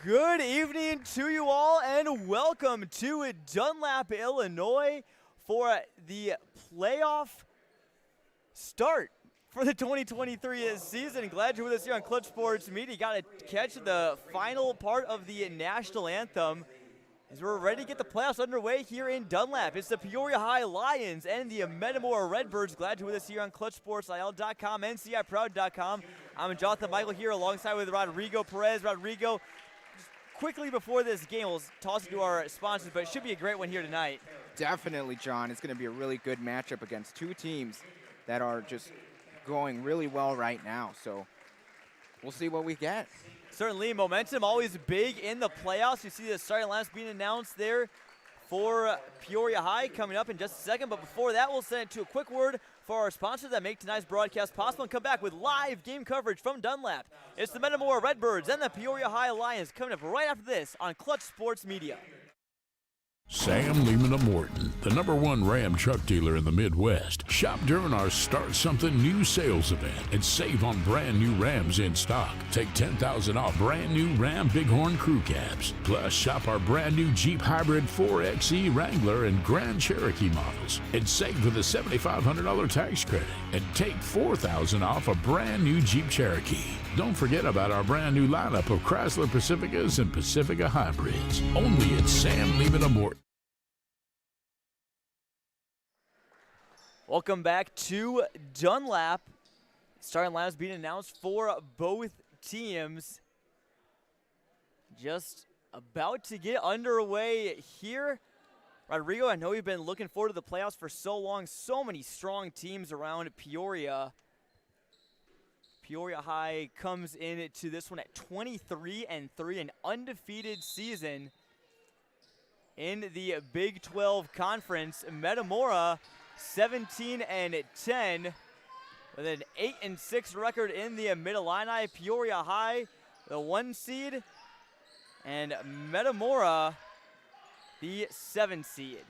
Good evening to you all, and welcome to Dunlap, Illinois for the playoff start for the 2023 season. Glad you're with us here on Clutch Sports Media. Got to catch the final part of the national anthem as we're ready to get the playoffs underway here in Dunlap. It's the Peoria High Lions and the Metamora Redbirds. Glad you're with us here on ClutchSportsIL.com, NCIProud.com. I'm Jonathan Michael here alongside with Rodrigo Perez. Rodrigo, quickly before this game, we'll toss it to our sponsors, but it should be a great one here tonight. Definitely, John. It's going to be a really good matchup against two teams that are just going really well right now. So we'll see what we get. Certainly, momentum always big in the playoffs. You see the starting lineups being announced there for Peoria High coming up in just a second. But before that, we'll send it to a quick word for our sponsors that make tonight's broadcast possible and come back with live game coverage from Dunlap. It's the Metamora Redbirds and the Peoria High Lions coming up right after this on Clutch Sports Media. Sam Lehman of Morton, the #1 Ram truck dealer in the Midwest. Shop during our Start Something New sales event and save on brand new Rams in stock. Take $10,000 off brand new Ram Bighorn crew cabs. Plus, shop our brand new Jeep Hybrid 4xe Wrangler and Grand Cherokee models and save with a $7,500 tax credit. And take $4,000 off a brand new Jeep Cherokee. Don't forget about our brand new lineup of Chrysler Pacificas and Pacifica Hybrids. Only at Sam Lehman of Morton. Welcome back to Dunlap. Starting lineups being announced for both teams. Just about to get underway here. Rodrigo, I know you've been looking forward to the playoffs for so long. So many strong teams around Peoria. Peoria High comes into this one at 23-3, an undefeated season in the Big 12 Conference. Metamora 17-10 with an 8-6 record in the Mid-Illini. Peoria High, the 1 seed, and Metamora, the 7 seed.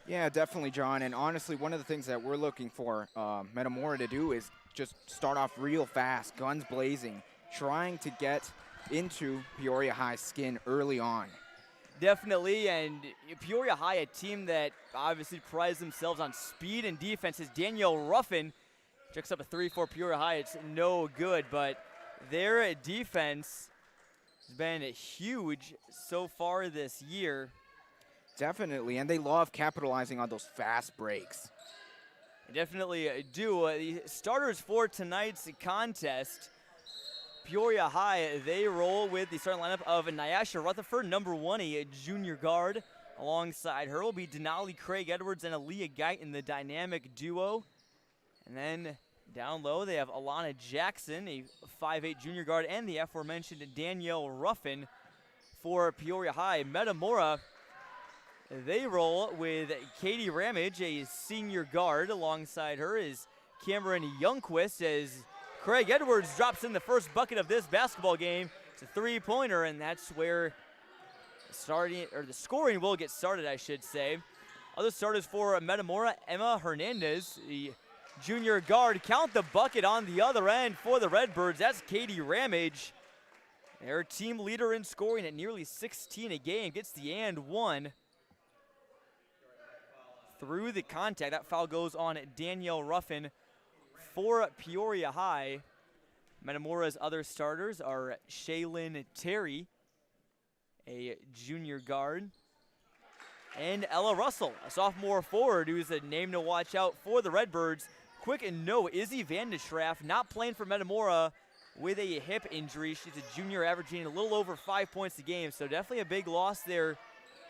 Yeah, definitely, John. And honestly, one of the things that we're looking for Metamora to do is just start off real fast, guns blazing, trying to get into Peoria High's skin early on. Definitely, and Peoria High, a team that obviously prides themselves on speed and defense. As Danielle Ruffin checks up a 3 for Peoria High, it's no good, but their defense has been huge so far this year. Definitely, and they love capitalizing on those fast breaks. They definitely do. The starters for tonight's contest, Peoria High, they roll with the starting lineup of Nyasha Rutherford, #1, a junior guard. Alongside her will be Denali Craig Edwards and Aaliyah Geit in the dynamic duo. And then down low, they have Alana Jackson, a 5'8 junior guard, and the aforementioned Danielle Ruffin for Peoria High. Metamora, they roll with Katie Ramage, a senior guard. Alongside her is Cameron Youngquist, as Craig Edwards drops in the first bucket of this basketball game. It's a 3-pointer, and that's where the scoring will get started, I should say. Other starters for Metamora, Emma Hernandez, the junior guard. Count the bucket on the other end for the Redbirds. That's Katie Ramage, their team leader in scoring at nearly 16 a game. Gets the and one through the contact. That foul goes on Danielle Ruffin for Peoria High. Metamora's other starters are Shaylin Terry, a junior guard, and Ella Russell, a sophomore forward who's a name to watch out for the Redbirds. Quick note, Izzy Vandeschraff not playing for Metamora with a hip injury. She's a junior averaging a little over 5 points a game, so definitely a big loss there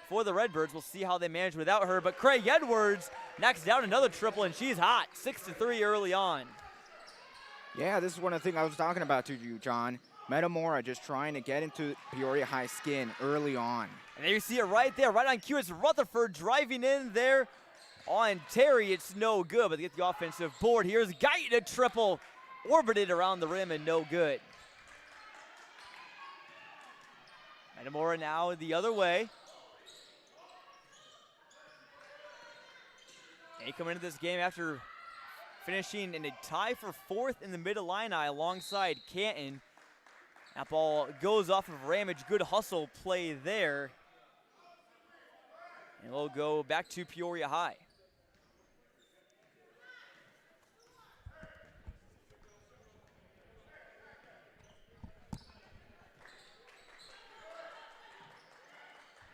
for the Redbirds. We'll see how they manage without her, but Craig Edwards knocks down another triple, and she's hot, 6-3 early on. Yeah, this is one of the things I was talking about to you, John. Metamora just trying to get into Peoria High skin early on. And there you see it right there, right on cue. It's Rutherford driving in there on Terry. It's no good, but they get the offensive board. Here's Geit, a triple, orbited around the rim and no good. Metamora now the other way. They come into this game after finishing in a tie for 4th in the Mid-Illini alongside Canton. That ball goes off of Ramage. Good hustle play there. And we'll go back to Peoria High.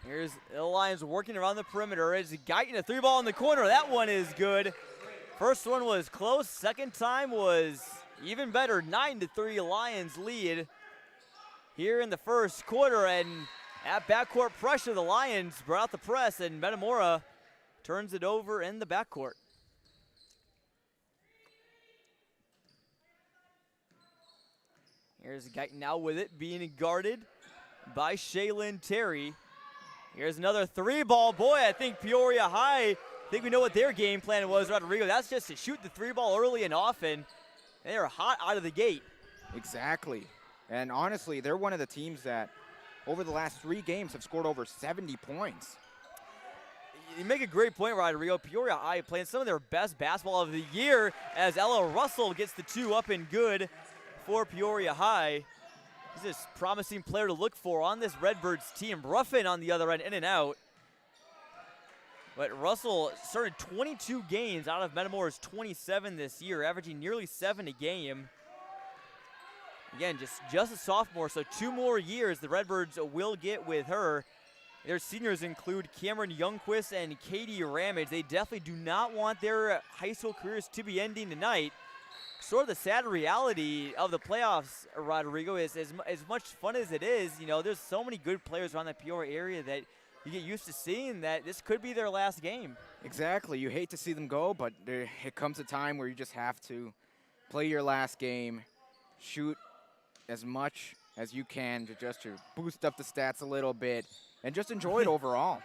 Here's the Lions working around the perimeter. It's Guyton, a 3-ball in the corner. That one is good. First one was close. Second time was even better. 9-3 Lions lead here in the first quarter. And at backcourt pressure, the Lions brought out the press, and Metamora turns it over in the backcourt. Here's Guyton now with it, being guarded by Shaylin Terry. Here's another 3-ball. Boy, I think Peoria High, I think we know what their game plan was, Rodrigo. That's just to shoot the 3-ball early and often. They are hot out of the gate. Exactly. And honestly, they're one of the teams that over the last 3 games have scored over 70 points. You make a great point, Rodrigo. Peoria High playing some of their best basketball of the year as Ella Russell gets the 2 up and good for Peoria High. He's a promising player to look for on this Redbirds team. Ruffin on the other end, in and out. But Russell started 22 games out of Metamora's 27 this year, averaging nearly 7 a game. Again, just a sophomore, so 2 more years the Redbirds will get with her. Their seniors include Cameron Youngquist and Katie Ramage. They definitely do not want their high school careers to be ending tonight. Sort of the sad reality of the playoffs, Rodrigo, is as much fun as it is, you know, there's so many good players around the Peoria area that you get used to seeing that this could be their last game. Exactly. You hate to see them go, but it comes a time where you just have to play your last game, shoot as much as you can to boost up the stats a little bit, and just enjoy it overall.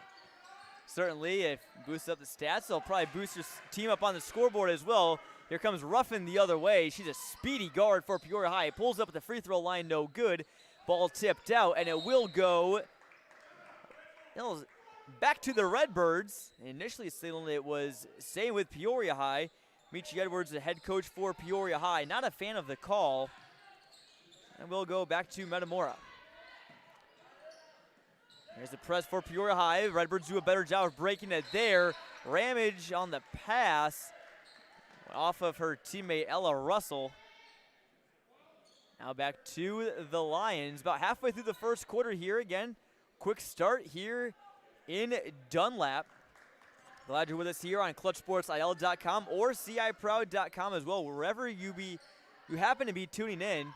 Certainly, if you boost up the stats, they'll probably boost your team up on the scoreboard as well. Here comes Ruffin the other way. She's a speedy guard for Peoria High. Pulls up at the free throw line, no good. Ball tipped out, and it will go back to the Redbirds. Initially, it was staying with Peoria High. Michi Edwards, the head coach for Peoria High, not a fan of the call. And we'll go back to Metamora. There's the press for Peoria High. Redbirds do a better job of breaking it there. Ramage on the pass off of her teammate Ella Russell. Now back to the Lions. About halfway through the first quarter here again. Quick start here in Dunlap. Glad you're with us here on ClutchSportsIL.com or CIProud.com as well, wherever you happen to be tuning in.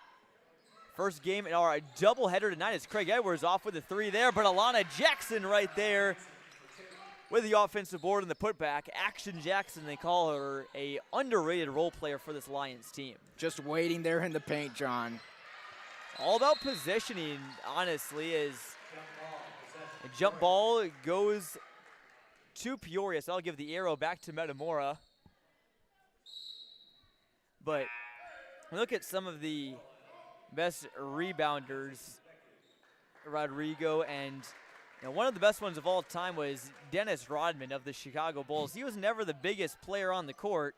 First game in our doubleheader tonight is Craig Edwards off with a 3 there, but Alana Jackson right there with the offensive board and the putback. Action Jackson, they call her a underrated role player for this Lions team. Just waiting there in the paint, John. All about positioning, honestly, as a jump ball goes to Peoria, so I'll give the arrow back to Metamora. But look at some of the best rebounders, Rodrigo, and one of the best ones of all time was Dennis Rodman of the Chicago Bulls. He was never the biggest player on the court,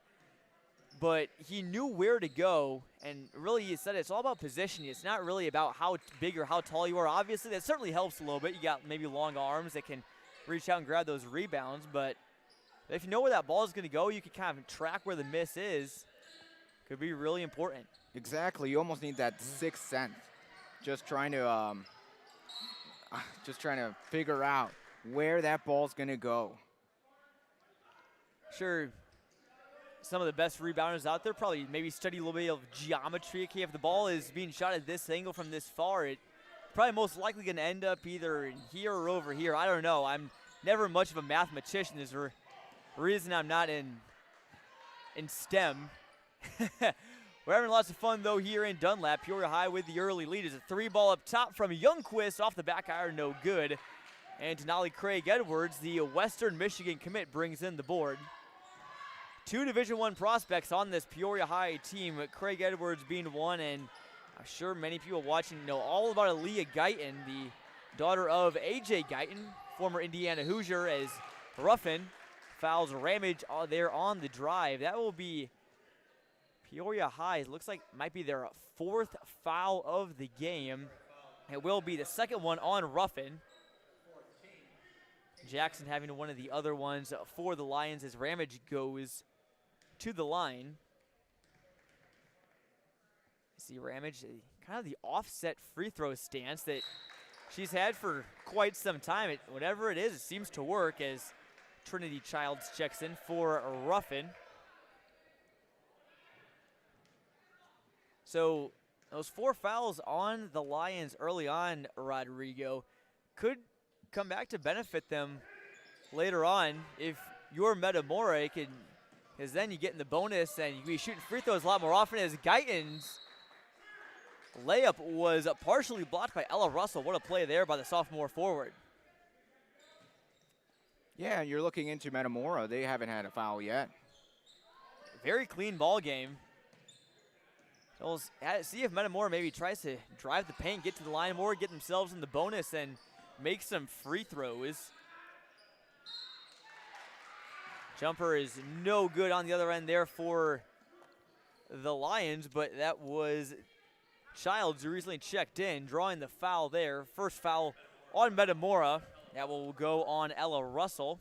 but he knew where to go, and really he said it's all about positioning. It's not really about how big or how tall you are. Obviously, that certainly helps a little bit. You got maybe long arms that can reach out and grab those rebounds, but if you know where that ball is going to go, you can kind of track where the miss is. Could be really important. Exactly. You almost need that 6th sense. Just trying to figure out where that ball's going to go. Sure, some of the best rebounders out there probably maybe study a little bit of geometry. Okay, if the ball is being shot at this angle from this far, it probably most likely going to end up either in here or over here. I don't know. I'm never much of a mathematician. There's a reason I'm not in STEM. We're having lots of fun, though, here in Dunlap. Peoria High with the early lead. Is a 3-ball up top from Youngquist off the back iron, no good. And Denali Craig Edwards, the Western Michigan commit, brings in the board. 2 Division I prospects on this Peoria High team, Craig Edwards being one, and I'm sure many people watching know all about Aaliyah Guyton, the daughter of A.J. Guyton, former Indiana Hoosier, as Ruffin fouls Ramage there on the drive. That will be Peoria High looks like might be their 4th foul of the game. It will be the 2nd one on Ruffin. Jackson having one of the other ones for the Lions as Ramage goes to the line. See Ramage, kind of the offset free throw stance that she's had for quite some time. Whatever it is, it seems to work as Trinity Childs checks in for Ruffin. So those 4 fouls on the Lions early on, Rodrigo, could come back to benefit them later on if you're Metamora, because then you get in the bonus and you be shooting free throws a lot more often, as Guyton's layup was partially blocked by Ella Russell. What a play there by the sophomore forward. Yeah, you're looking into Metamora. They haven't had a foul yet. Very clean ball game. So we'll see if Metamora maybe tries to drive the paint, get to the line more, get themselves in the bonus, and make some free throws. Jumper is no good on the other end there for the Lions, but that was Childs, who recently checked in, drawing the foul there. First foul on Metamora. That will go on Ella Russell.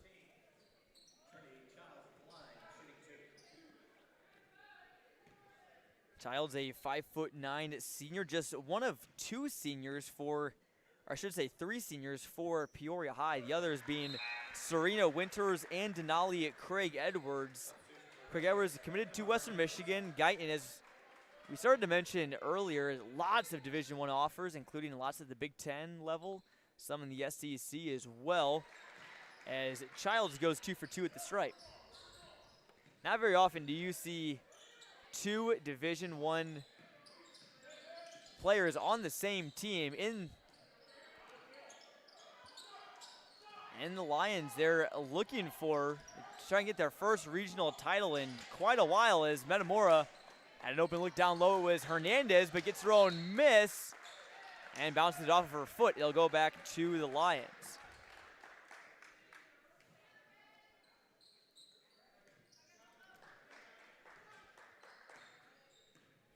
Childs, a 5'9" senior, just one of 2 seniors for, or I should say 3 seniors for Peoria High. The others being Serena Winters and Denali Craig Edwards. Craig Edwards committed to Western Michigan. Guyton, as we started to mention earlier, lots of Division I offers, including lots at the Big Ten level, some in the SEC as well, as Childs goes 2 for 2 at the stripe. Not very often do you see 2 Division I players on the same team. And the Lions, they're looking for trying to get their first regional title in quite a while, as Metamora had an open look down low. It was Hernandez, but gets her own miss and bounces it off of her foot. It'll go back to the Lions.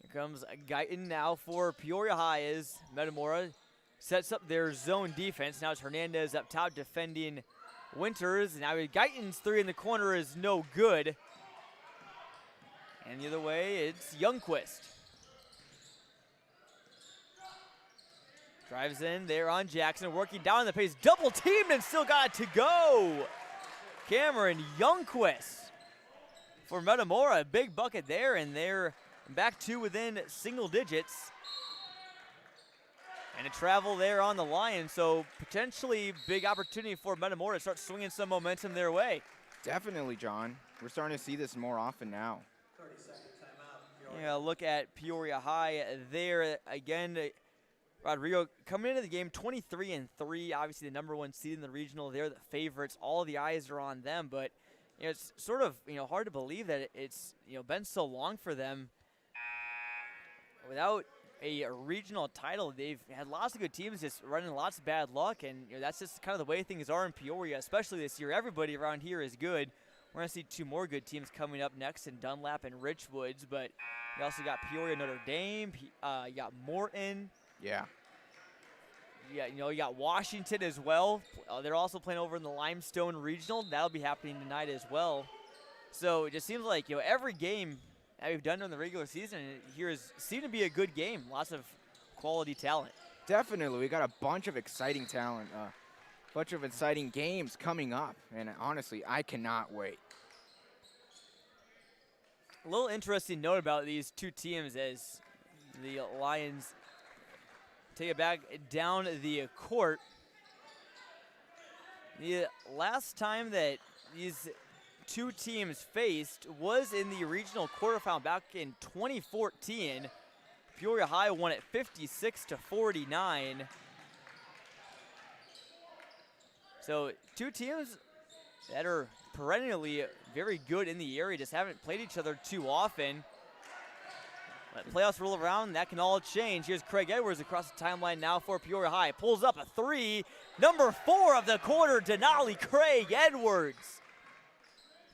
Here comes Guyton now for Peoria High as Metamora sets up their zone defense. Now it's Hernandez up top defending Winters. Now Guyton's 3 in the corner is no good. And the other way, it's Youngquist. Drives in there on Jackson, working down in the pace. Double teamed and still got it to go. Cameron Youngquist for Metamora. A big bucket there, and they're back to within single digits. And a travel there on the Lions, so potentially big opportunity for Metamora to start swinging some momentum their way. Definitely, John. We're starting to see this more often now. 30-second timeout. Yeah, look at Peoria High there again. Rodrigo coming into the game 23-3. Obviously, the #1 seed in the regional. They're the favorites. All the eyes are on them, but it's sort of hard to believe that it's been so long for them without a regional title. They've had lots of good teams just running lots of bad luck, and that's just kind of the way things are in Peoria, especially this year. Everybody around here is good. We're going to see 2 more good teams coming up next in Dunlap and Richwoods, but you also got Peoria, Notre Dame, you got Morton. Yeah. Yeah, you got Washington as well. They're also playing over in the Limestone Regional. That'll be happening tonight as well. So it just seems like every game that we've done in the regular season here has seemed to be a good game. Lots of quality talent. Definitely. We got a bunch of exciting talent, bunch of exciting games coming up, and honestly, I cannot wait. A little interesting note about these 2 teams as the Lions take it back down the court. The last time that these 2 teams faced was in the regional quarterfinal back in 2014. Peoria High won it 56-49. So 2 teams that are perennially very good in the area, just haven't played each other too often. Let playoffs roll around, that can all change. Here's Craig Edwards across the timeline now for Peoria High. Pulls up a 3. Number 4 of the quarter, Denali Craig Edwards.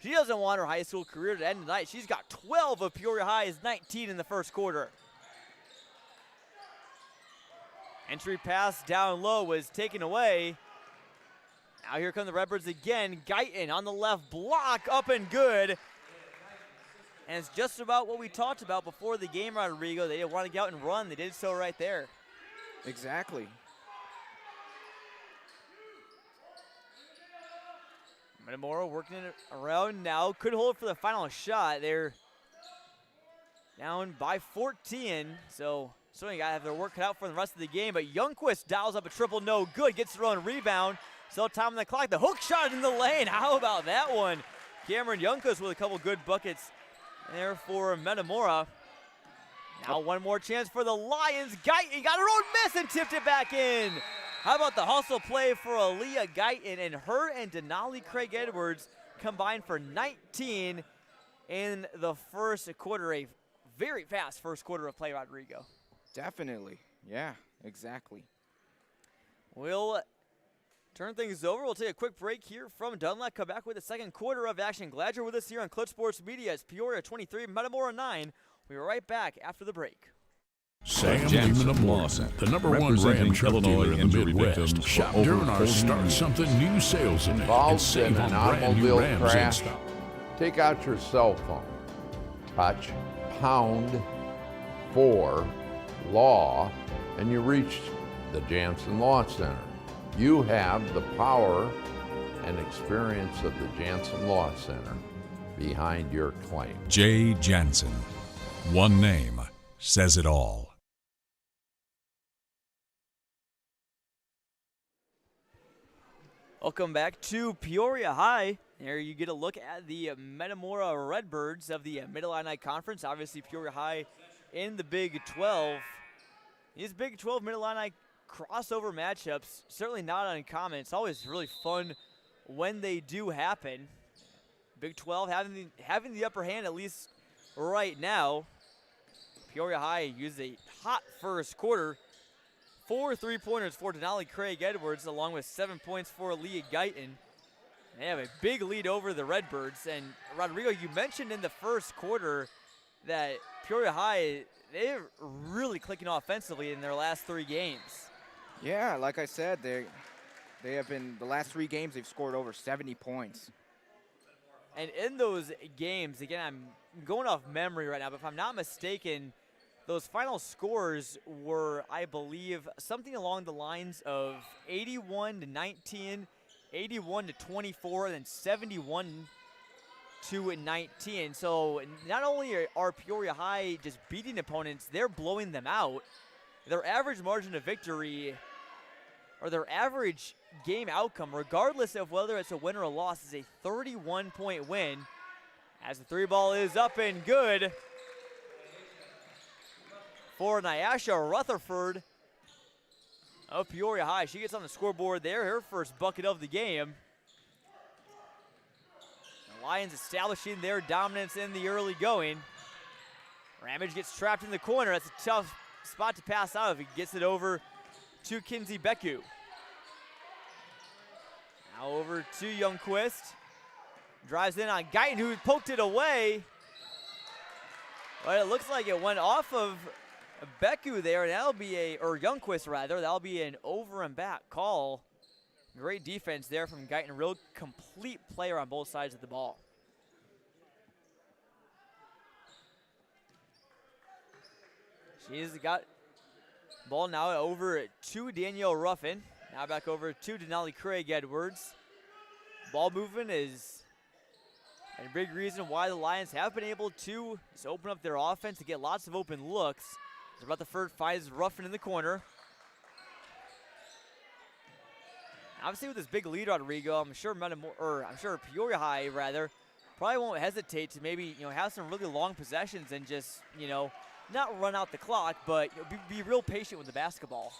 She doesn't want her high school career to end tonight. She's got 12 of Peoria High's 19 in the first quarter. Entry pass down low was taken away. Now here come the Redbirds again. Guyton on the left block, up and good. And it's just about what we talked about before the game, Rodrigo. They didn't want to get out and run. They did so right there. Exactly. Metamora working it around now. Could hold for the final shot. They're down by 14. So certainly got to have their work cut out for the rest of the game. But Youngquist dials up a triple, no good. Gets their own rebound. Still time on the clock. The hook shot in the lane. How about that one? Cameron Youngquist with a couple good buckets there for Metamora. Now one more chance for the Lions. Guyton got her own miss and tipped it back in. How about the hustle play for Aaliyah Guyton, and her and Denali Craig Edwards combined for 19 in the first quarter. A very fast first quarter of play, Rodrigo. Definitely. Yeah, exactly. We'll turn things over. We'll take a quick break here from Dunlap. Come back with the second quarter of action. Glad you're with us here on Clutch Sports Media. It's Peoria 23, Metamora 9. We'll be right back after the break. Sam Lehman Morrison, the number one Ram truck dealer in the Midwest. Shop during our Start Something New sales event and Involved in save an on brand new automobile Rams in crash, stock. take out your cell phone, touch pound 4 law, and you reach the Jansen Law Center. You have the power and experience of the Jansen Law Center behind your claim. Jay Jansen. One name says it all. Welcome back to Peoria High. There you get a look at the Metamora Redbirds of the Mid-Illini Conference. Obviously Peoria High in the Big 12. These Big 12 Mid-Illini crossover matchups, certainly not uncommon. It's always really fun when they do happen. Big 12 having the upper hand, at least right now. Peoria High used a hot first quarter. 4 3-pointers for Denali Craig Edwards, along with 7 points for Leah Guyton. They have a big lead over the Redbirds. And Rodrigo, you mentioned in the first quarter that Peoria High, they're really clicking offensively in their last 3 games. Yeah, like I said, they have been, the last 3 games, they've scored over 70 points. And in those games, again, I'm going off memory right now, but if I'm not mistaken, those final scores were, I believe, something along the lines of 81-19, 81-24, and then 71-19. So not only are Peoria High just beating opponents, they're blowing them out. Their average margin of victory, or their average game outcome, regardless of whether it's a win or a loss, is a 31-point win. As the 3 ball is up and good for Nyasha Rutherford of Peoria High. She gets on the scoreboard there, her first bucket of the game. The Lions establishing their dominance in the early going. Ramage gets trapped in the corner. That's a tough spot to pass out of. He gets it over to Kinsey Beku. Now over to Youngquist. Drives in on Guyton, who poked it away. But it looks like it went off of Beku there, and that'll be or Youngquist rather, that'll be an over and back call. Great defense there from Guyton, real complete player on both sides of the ball. She's got ball now over to Danielle Ruffin. Now back over to Denali Craig Edwards. Ball movement is a big reason why the Lions have been able to just open up their offense to get lots of open looks. Rutherford finds Ruffin in the corner. Obviously with this big lead, Rodrigo, I'm sure Peoria High rather probably won't hesitate to maybe have some really long possessions and just not run out the clock, but be real patient with the basketball.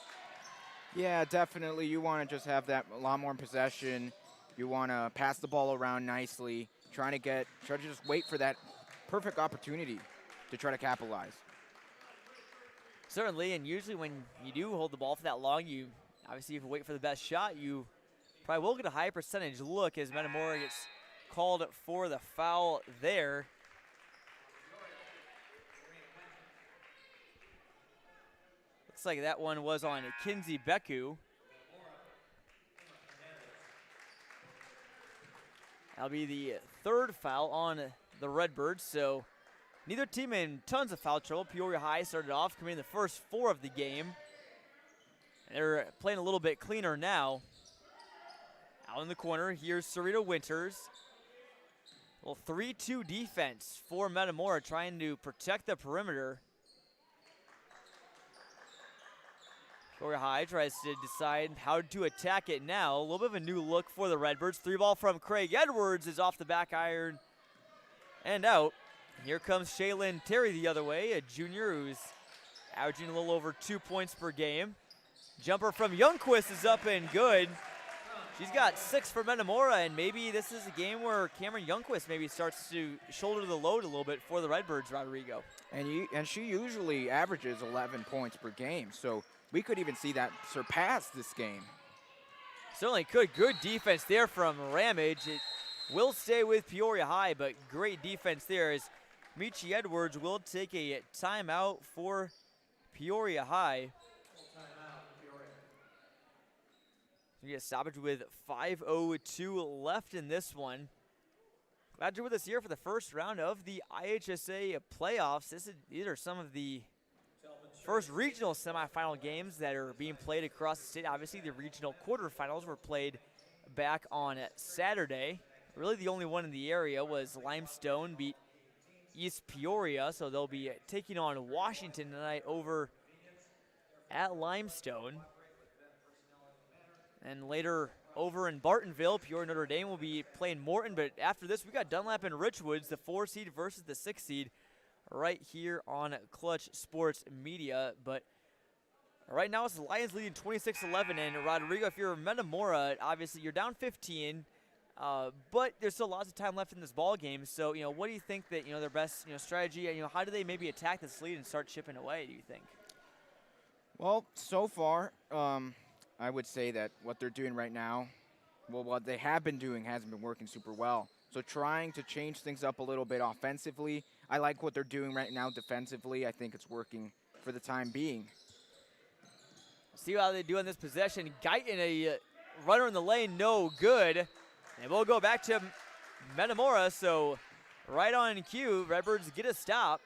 Yeah, definitely. You want to just have that a lot more in possession. You want to pass the ball around nicely, try to just wait for that perfect opportunity to try to capitalize. Certainly, and usually when you do hold the ball for that long, if you wait for the best shot, you probably will get a high percentage look as Metamora gets called for the foul there. Looks like that one was on Kinsey Beku. That'll be the third foul on the Redbirds, so neither team in tons of foul trouble. Peoria High started off committing the first 4 of the game. They're playing a little bit cleaner now. Out in the corner, here's Sarita Winters. A little 3-2 defense for Metamora, trying to protect the perimeter. Peoria High tries to decide how to attack it now. A little bit of a new look for the Redbirds. 3 ball from Craig Edwards is off the back iron and out. Here comes Shaylin Terry the other way, a junior who's averaging a little over 2 points per game. Jumper from Youngquist is up and good. She's got 6 for Metamora, and maybe this is a game where Cameron Youngquist maybe starts to shoulder the load a little bit for the Redbirds, Rodrigo. And she usually averages 11 points per game, so we could even see that surpass this game. Certainly could. Good defense there from Ramage. It will stay with Peoria High, but great defense there as Michi Edwards will take a timeout for Peoria High. We get a stoppage with 5:02 left in this one. Glad you're with us here for the first round of the IHSA playoffs. These are some of the first regional semifinal games that are being played across the state. Obviously, the regional quarterfinals were played back on Saturday. Really, the only one in the area was Limestone beat East Peoria, so they'll be taking on Washington tonight over at Limestone. And later over in Bartonville, Peoria Notre Dame will be playing Morton, but after this, we got Dunlap and Richwoods, the 4 seed versus the 6 seed. Right here on Clutch Sports Media. But right now it's the Lions leading 26-11. And Rodrigo, if you're Metamora, obviously you're down 15, but there's still lots of time left in this ball game. So, what do you think that, their best, strategy, how do they maybe attack this lead and start chipping away, do you think? Well, so far, I would say that what they're doing right now, well, what they have been doing hasn't been working super well. So trying to change things up a little bit offensively. I like what they're doing right now defensively. I think it's working for the time being. See how they do in this possession. Guyton, a runner in the lane, no good. And we'll go back to Metamora, so right on cue, Redbirds get a stop.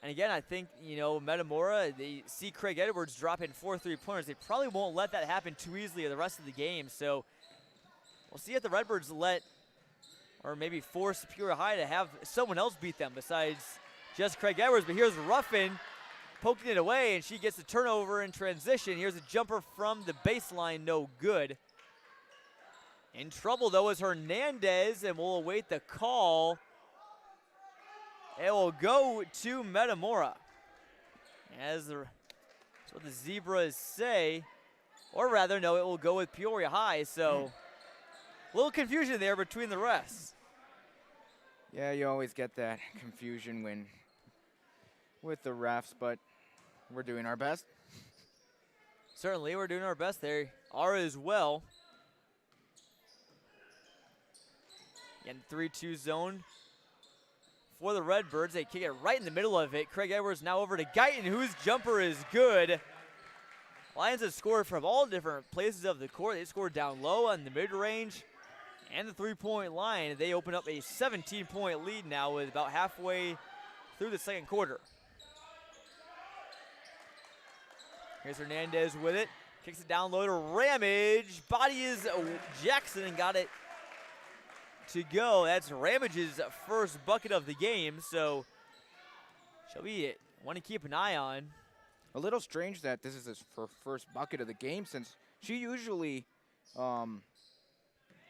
And again, I think, Metamora, they see Craig Edwards dropping 4 3-pointers. They probably won't let that happen too easily the rest of the game. So we'll see if the Redbirds let, or maybe force Peoria High to have someone else beat them besides just Craig Edwards. But here's Ruffin poking it away, and she gets the turnover in transition. Here's a jumper from the baseline, no good. In trouble, though, is Hernandez, and we'll await the call. It will go to Metamora. That's what the Zebras say. Or rather, no, it will go with Peoria High. So a little confusion there between the refs. Yeah, you always get that confusion with the refs, but we're doing our best. Certainly, we're doing our best. They are as well. Again, 3-2 zone for the Redbirds. They kick it right in the middle of it. Craig Edwards now over to Guyton, whose jumper is good. Lions have scored from all different places of the court. They scored down low on the mid-range and the 3-point line. They open up a 17-point lead now with about halfway through the second quarter. Here's Hernandez with it. Kicks it down low to Ramage. Body is Jackson and got it to go. That's Ramage's first bucket of the game, so she'll be one to keep an eye on. A little strange that this is her first bucket of the game, since she usually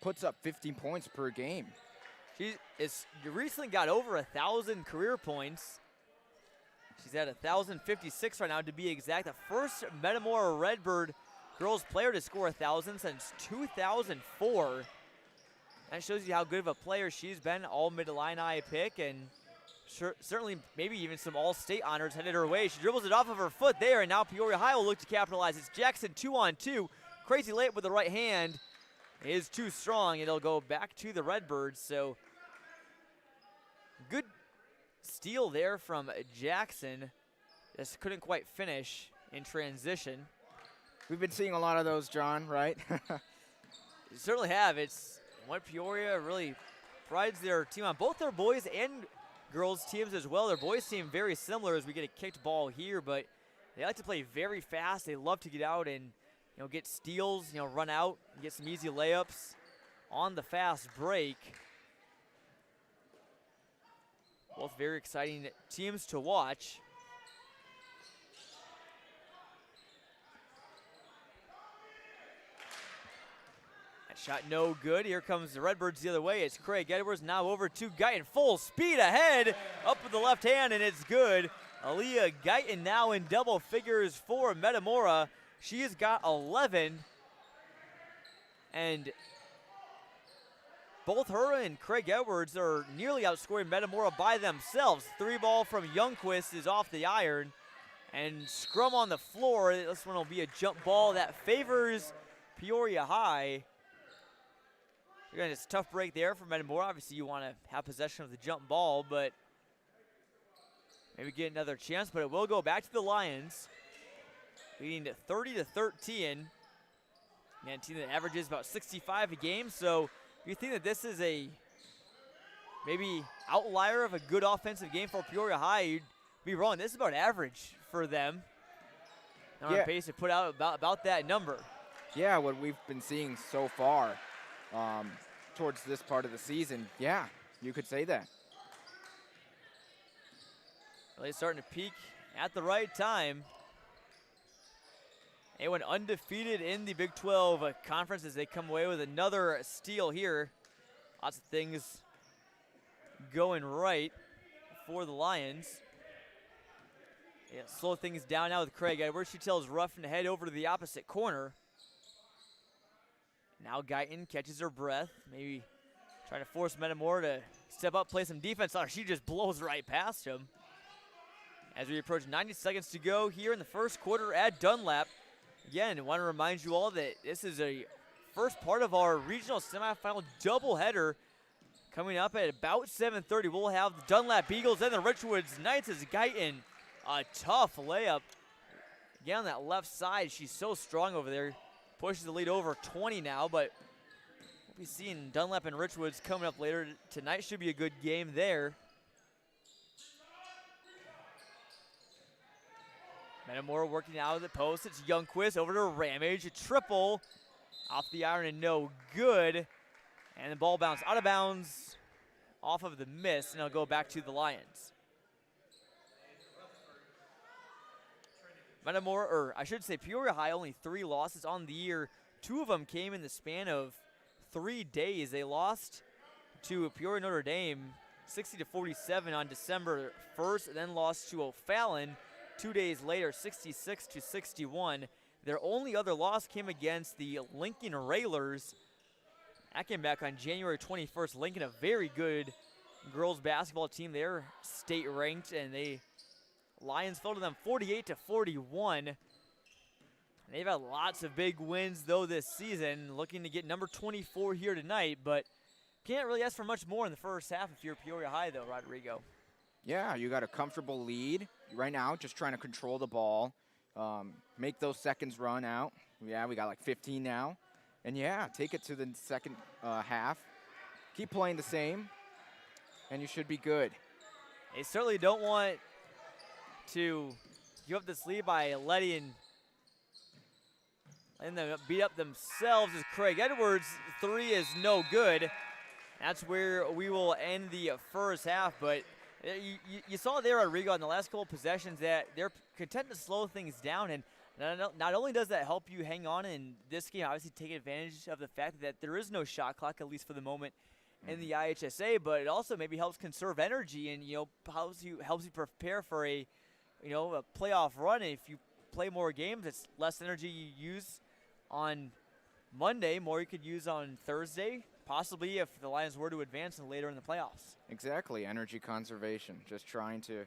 puts up 15 points per game. She recently got over 1,000 career points. She's at 1,056 right now to be exact. The first Metamora Redbird girls player to score 1,000 since 2004. That shows you how good of a player she's been. All Mid-Illini pick, and certainly maybe even some all-state honors headed her way. She dribbles it off of her foot there, and now Peoria High will look to capitalize. It's Jackson 2-on-2. Crazy layup with the right hand. is too strong. It'll go back to the Redbirds. So good steal there from Jackson. Just couldn't quite finish in transition. We've been seeing a lot of those, John, right? You certainly have. It's what Peoria really prides their team on. Both their boys and girls teams as well. Their boys team very similar as we get a kicked ball here, but they like to play very fast. They love to get out and get steals, run out, get some easy layups on the fast break. Both very exciting teams to watch. That shot no good. Here comes the Redbirds the other way. It's Craig Edwards now over to Guyton. Full speed ahead. Up with the left hand, and it's good. Aaliyah Guyton now in double figures for Metamora. She has got 11. And both her and Craig Edwards are nearly outscoring Metamora by themselves. 3-ball from Youngquist is off the iron. And scrum on the floor. This one will be a jump ball that favors Peoria High. Again, it's a tough break there for Metamora. Obviously, you want to have possession of the jump ball, but maybe get another chance. But it will go back to the Lions, leading to 30-13. And a team that averages about 65 a game. So if you think that this is a maybe outlier of a good offensive game for Peoria High, you'd be wrong. This is about average for them. They're on pace to put out about that number. Yeah, what we've been seeing so far towards this part of the season, yeah, you could say that. Really starting to peak at the right time. They went undefeated in the Big 12 conference as they come away with another steal here. Lots of things going right for the Lions. Yeah, slow things down now with Craig Edwards. She tells Ruffin to head over to the opposite corner. Now Guyton catches her breath, maybe trying to force Metamora to step up, play some defense on her. She just blows right past him. As we approach 90 seconds to go here in the first quarter at Dunlap. Again, I want to remind you all that this is a first part of our regional semifinal doubleheader coming up at about 7:30. We'll have the Dunlap Eagles and the Richwoods Knights as Guyton. A tough layup. Again, on that left side, she's so strong over there. Pushes the lead over 20 now, but we'll be seeing Dunlap and Richwoods coming up later tonight. Should be a good game there. Metamora working out of the post. It's Youngquist over to Ramage. A triple off the iron and no good. And the ball bounced out of bounds off of the miss, and it'll go back to the Lions. Metamora, or I should say Peoria High, only 3 losses on the year. 2 of them came in the span of 3 days. They lost to Peoria Notre Dame 60-47 on December 1st, and then lost to O'Fallon 2 days later, 66-61. Their only other loss came against the Lincoln Railers. That came back on January 21st. Lincoln, a very good girls basketball team. They're state ranked, and Lions fell to them 48-41. They've had lots of big wins, though, this season. Looking to get number 24 here tonight, but can't really ask for much more in the first half if you're Peoria High, though, Rodrigo. Yeah, you got a comfortable lead right now, just trying to control the ball, make those seconds run out. Yeah, we got like 15 now. And, yeah, take it to the second half. Keep playing the same, and you should be good. They certainly don't want to give up this lead by letting them beat up themselves as Craig Edwards' 3 is no good. That's where we will end the first half, but you saw there, Rodrigo, in the last couple of possessions that they're content to slow things down, and not only does that help you hang on in this game, obviously take advantage of the fact that there is no shot clock, at least for the moment, in the IHSA, but it also maybe helps conserve energy and helps you prepare for a playoff run. If you play more games, it's less energy you use on Monday, more you could use on Thursday, possibly if the Lions were to advance later in the playoffs. Exactly, energy conservation. Just trying to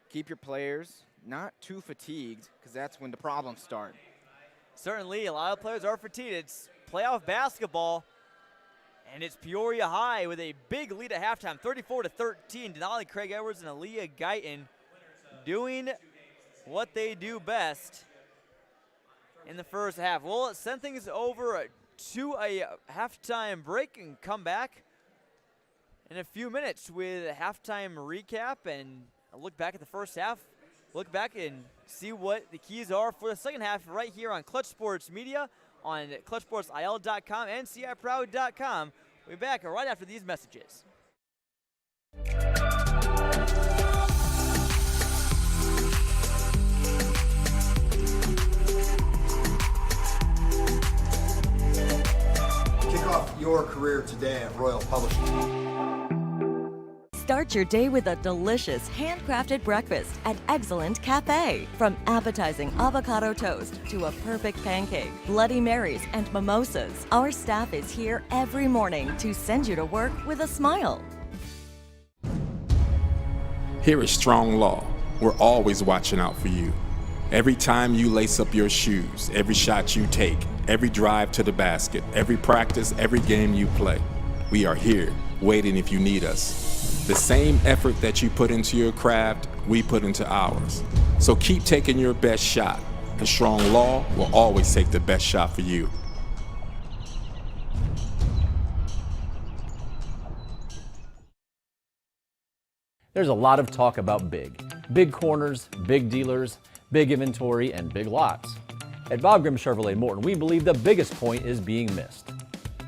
keep your players not too fatigued, because that's when the problems start. Certainly, a lot of players are fatigued. It's playoff basketball, and it's Peoria High with a big lead at halftime, 34-13. Denali, Craig Edwards, and Aaliyah Guyton doing what they do best in the first half. We'll send things over to a halftime break and come back in a few minutes with a halftime recap and a look back at the first half. Look back and see what the keys are for the second half right here on Clutch Sports Media on ClutchSportsIL.com and CIProud.com. We'll be back right after these messages. Kick off your career today at Royal Publishing. Start your day with a delicious handcrafted breakfast at Excellent Cafe. From appetizing avocado toast to a perfect pancake, Bloody Marys, and mimosas, our staff is here every morning to send you to work with a smile. Here at Strong Law, we're always watching out for you. Every time you lace up your shoes, every shot you take, every drive to the basket, every practice, every game you play, we are here, waiting if you need us. The same effort that you put into your craft, we put into ours. So keep taking your best shot, and Strong Law will always take the best shot for you. There's a lot of talk about big corners, big dealers, big inventory, and big lots. At Bob Grimm Chevrolet Morton, we believe the biggest point is being missed: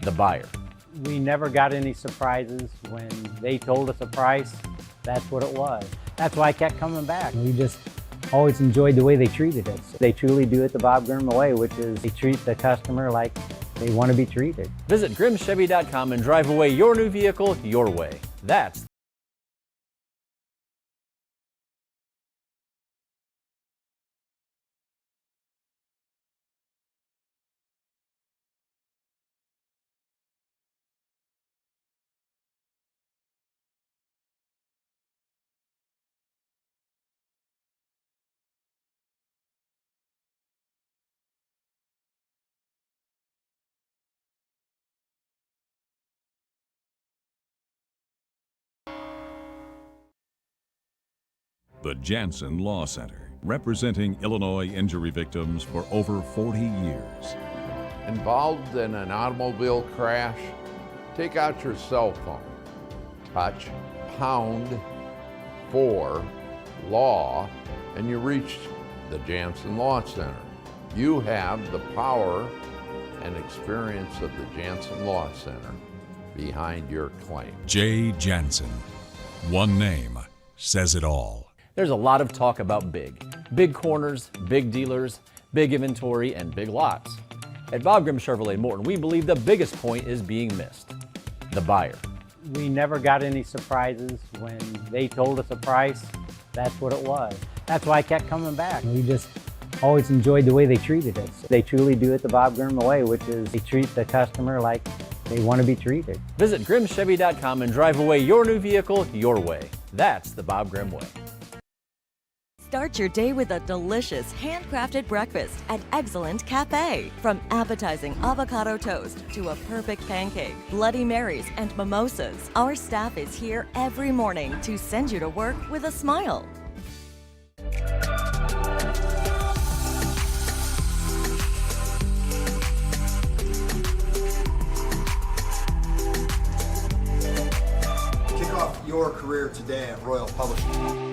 the buyer. We never got any surprises. When they told us a price, that's what it was. That's why I kept coming back. We just always enjoyed the way they treated us. They truly do it the Bob Grimm way, which is they treat the customer like they want to be treated. Visit GrimmChevy.com and drive away your new vehicle your way. That's The Jansen Law Center, representing Illinois injury victims for over 40 years. Involved in an automobile crash? Take out your cell phone. Touch #4 law and you reach the Jansen Law Center. You have the power and experience of the Jansen Law Center behind your claim. Jay Jansen. One name says it all. There's a lot of talk about big corners, big dealers, big inventory, and big lots. At Bob Grimm Chevrolet Morton, we believe the biggest point is being missed: the buyer. We never got any surprises. When they told us a price, that's what it was. That's why I kept coming back. We just always enjoyed the way they treated us. They truly do it the Bob Grimm way, which is they treat the customer like they want to be treated. Visit GrimmChevy.com and drive away your new vehicle your way. That's the Bob Grimm way. Start your day with a delicious handcrafted breakfast at Excellent Cafe. From appetizing avocado toast to a perfect pancake, Bloody Marys, and mimosas, our staff is here every morning to send you to work with a smile. Kick off your career today at Royal Publishing.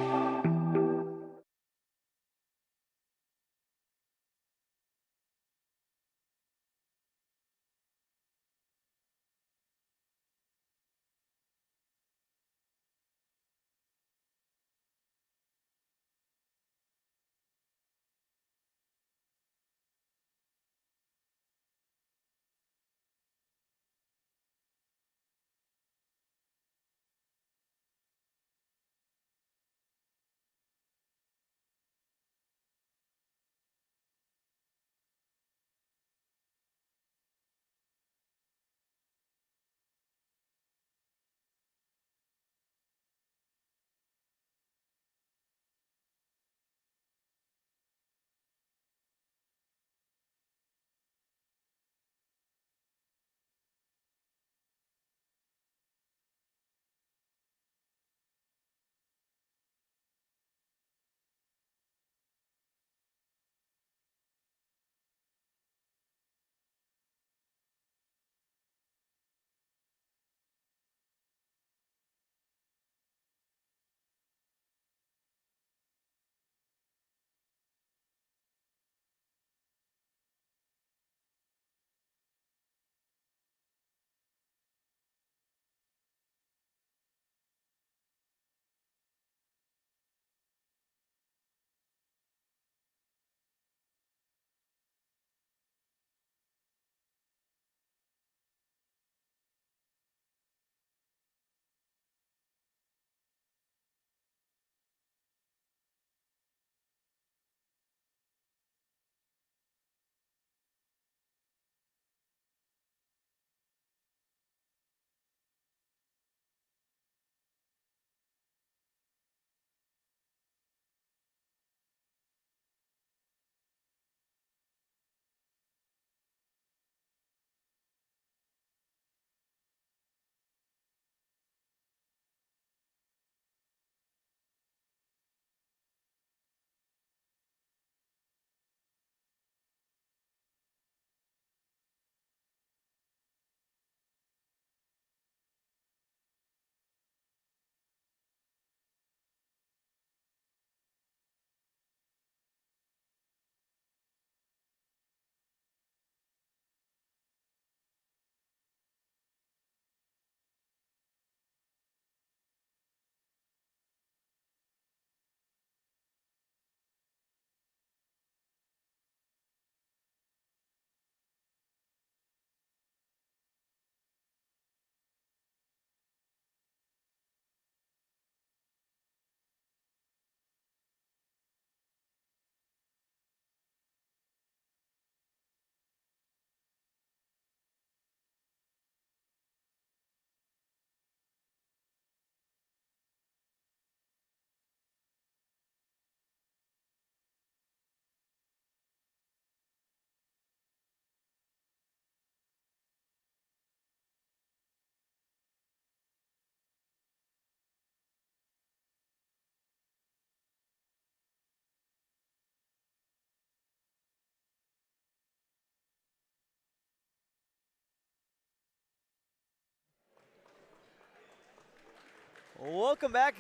Welcome back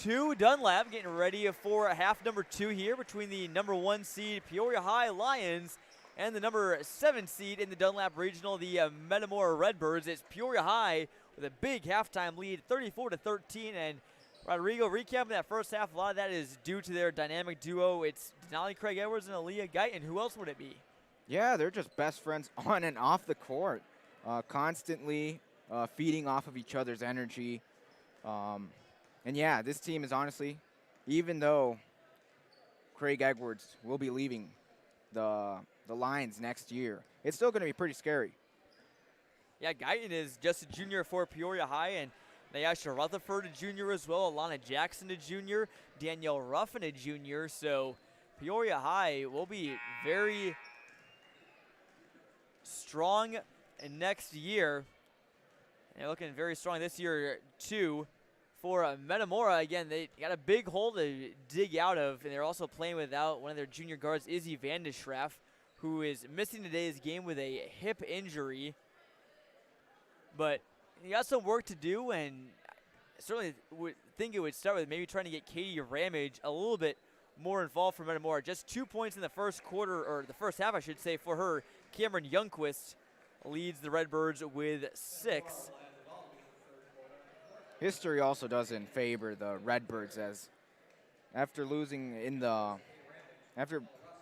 to Dunlap, getting ready for half number 2 here between the number 1 seed Peoria High Lions and the number 7 seed in the Dunlap Regional, the Metamora Redbirds. It's Peoria High with a big halftime lead, 34-13, and Rodrigo, recapping that first half, a lot of that is due to their dynamic duo. It's Denali Craig Edwards and Aaliyah Guyton. Who else would it be? Yeah, they're just best friends on and off the court, constantly feeding off of each other's energy. And yeah, this team is honestly, even though Craig Edwards will be leaving the Lions next year, it's still going to be pretty scary. Yeah, Guyton is just a junior for Peoria High, and Nyasha Rutherford, a junior as well. Alana Jackson, a junior. Danielle Ruffin, a junior. So Peoria High will be very strong next year. And looking very strong this year, too. For Metamora, again, they got a big hole to dig out of, and they're also playing without one of their junior guards, Izzy Vandeschraff, who is missing today's game with a hip injury. But he got some work to do, and certainly would think it would start with maybe trying to get Katie Ramage a little bit more involved for Metamora. Just 2 points in the first quarter, or the first half, I should say, for her. Cameron Youngquist leads the Redbirds with 6. History also doesn't favor the Redbirds, as after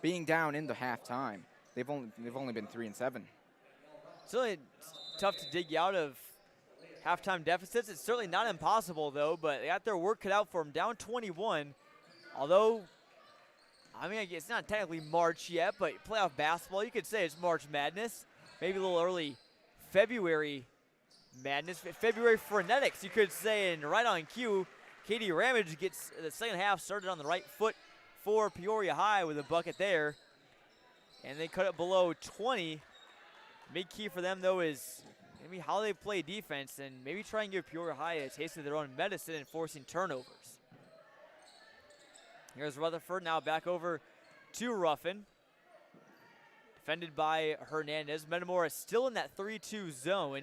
being down in the halftime, they've only been 3-7. Certainly tough to dig out of halftime deficits. It's certainly not impossible, though, but they got their work cut out for them. Down 21, although, I mean, it's not technically March yet, but playoff basketball, you could say it's March Madness. Maybe a little early February Madness. February Frenetics, you could say, and right on cue, Katie Ramage gets the second half started on the right foot for Peoria High with a bucket there. And they cut it below 20. Big key for them, though, is maybe how they play defense and maybe try and give Peoria High a taste of their own medicine in forcing turnovers. Here's Rutherford, now back over to Ruffin. Defended by Hernandez. Metamora still in that 3-2 zone.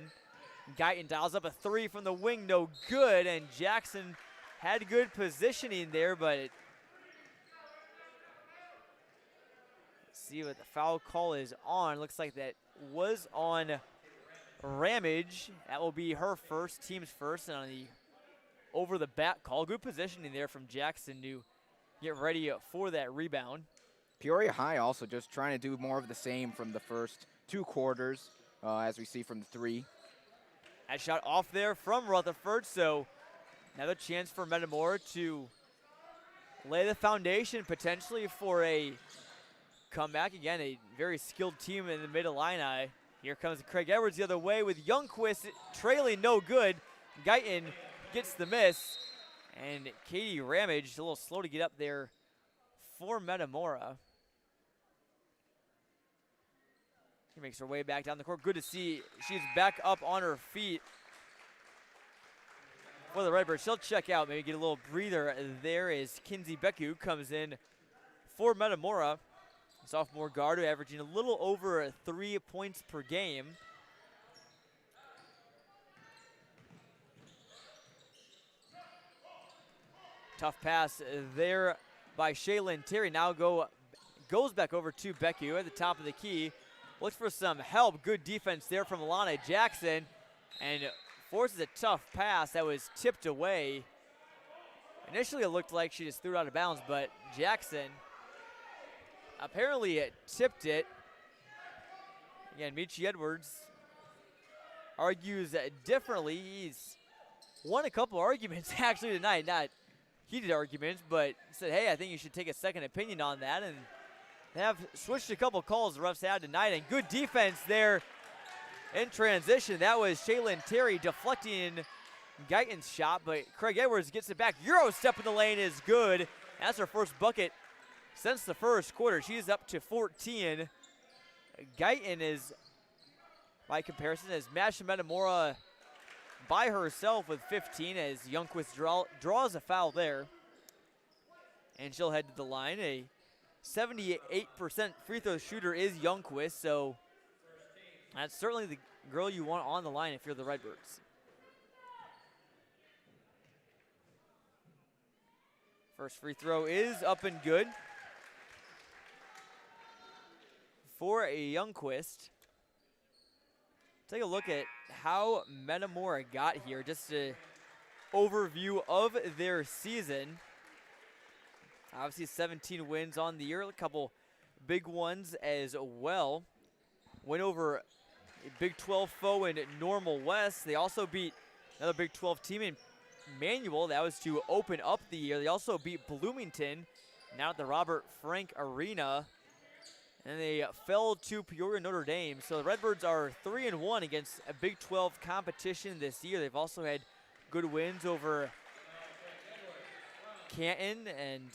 Guyton dials up a 3 from the wing, no good, and Jackson had good positioning there, but let's see what the foul call is on. Looks like that was on Ramage. That will be her first, team's first, and on the over-the-back call. Good positioning there from Jackson to get ready for that rebound. Peoria High also just trying to do more of the same from the first 2 quarters, as we see from the 3. That shot off there from Rutherford, so another chance for Metamora to lay the foundation potentially for a comeback. Again, a very skilled team in the mid-Illini. Here comes Craig Edwards the other way with Youngquist trailing no good. Guyton gets the miss, and Katie Ramage a little slow to get up there for Metamora. She makes her way back down the court. Good to see she's back up on her feet for the Redbirds. She'll check out, maybe get a little breather there as Kinsey Beku comes in for Metamora. Sophomore guard, averaging a little over 3 points per game. Tough pass there by Shaylin Terry. Now goes back over to Beku at the top of the key. Looks for some help. Good defense there from Alana Jackson, and forces a tough pass that was tipped away. Initially, it looked like she just threw it out of bounds, but Jackson apparently tipped it. Again, Michi Edwards argues differently. He's won a couple arguments actually tonight, not heated arguments, but said, hey, I think you should take a second opinion on that, and they have switched a couple calls the refs had tonight, and good defense there in transition. That was Shaylin Terry deflecting Guyton's shot, but Craig Edwards gets it back. Euro step in the lane is good. That's her first bucket since the first quarter. She's up to 14. Guyton is, by comparison, has matched Metamora by herself with 15 as Youngquist draws a foul there. And she'll head to the line. A 78% free throw shooter is Youngquist, so that's certainly the girl you want on the line if you're the Redbirds. First free throw is up and good for a Youngquist. Take a look at how Metamora got here. Just an overview of their season. Obviously 17 wins on the year, a couple big ones as well. Went over a Big 12 foe in Normal West. They also beat another Big 12 team in Manual. That was to open up the year. They also beat Bloomington, now at the Robert Frank Arena. And they fell to Peoria Notre Dame. So the Redbirds are 3-1 against a Big 12 competition this year. They've also had good wins over Canton and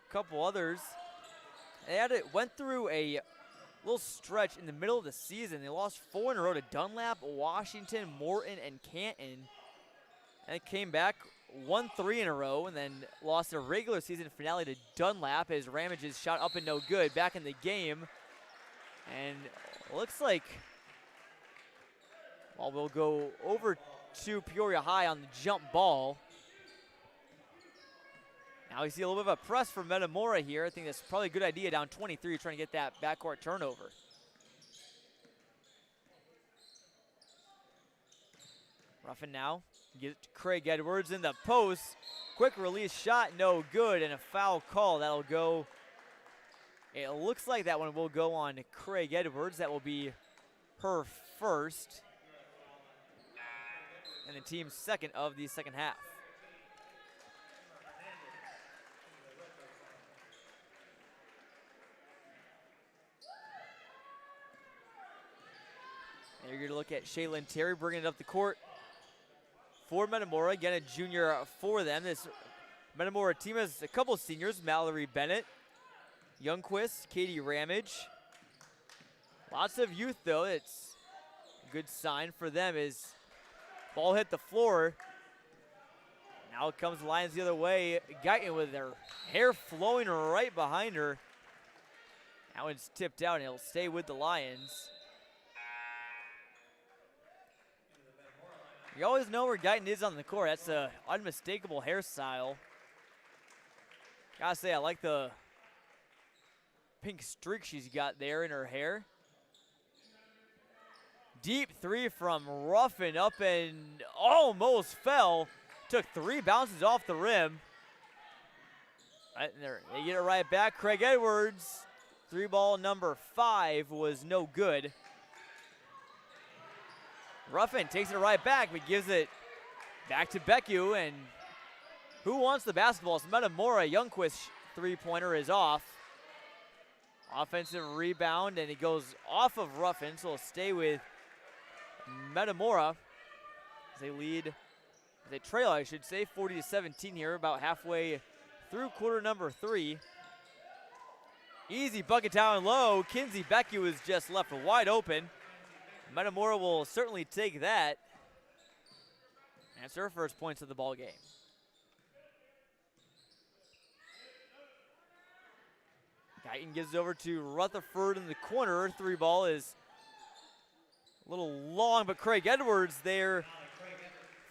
a couple others. They went through a little stretch in the middle of the season. They lost 4 in a row to Dunlap, Washington, Morton, and Canton. And they came back, won 3 in a row, and then lost their regular season finale to Dunlap as Ramage's shot up and no good back in the game. And looks like, well, we'll go over to Peoria High on the jump ball. Now we see a little bit of a press from Metamora here. I think that's probably a good idea down 23, trying to get that backcourt turnover. Ruffin now, get it to Craig Edwards in the post. Quick release shot, no good, and a foul call. That'll go, it looks like that one will go on Craig Edwards. That will be her first, and the team's second of the second half. And you're going to look at Shaylin Terry bringing it up the court for Metamora. Again, a junior for them. This Metamora team has a couple seniors, Mallory Bennett, Youngquist, Katie Ramage. Lots of youth, though. It's a good sign for them as ball hit the floor. Now it comes the Lions the other way. Guyton with their hair flowing right behind her. That one's tipped out, and it'll stay with the Lions. You always know where Guyton is on the court. That's an unmistakable hairstyle. Gotta say, I like the pink streak she's got there in her hair. Deep three from Ruffin, up and almost fell. Took 3 bounces off the rim. Right there, they get it right back. Craig Edwards, 3-ball number 5 was no good. Ruffin takes it right back, but gives it back to Becku, and who wants the basketball? It's Metamora. Youngquist 3-pointer is off. Offensive rebound, and it goes off of Ruffin, so it'll stay with Metamora as they lead, they trail, I should say, 40-17 here, about halfway through quarter number 3. Easy bucket down low. Kinsey Becku is just left wide open. Metamora will certainly take that. That's her first points of the ball game. Guyton gives it over to Rutherford in the corner. 3-ball is a little long, but Craig Edwards there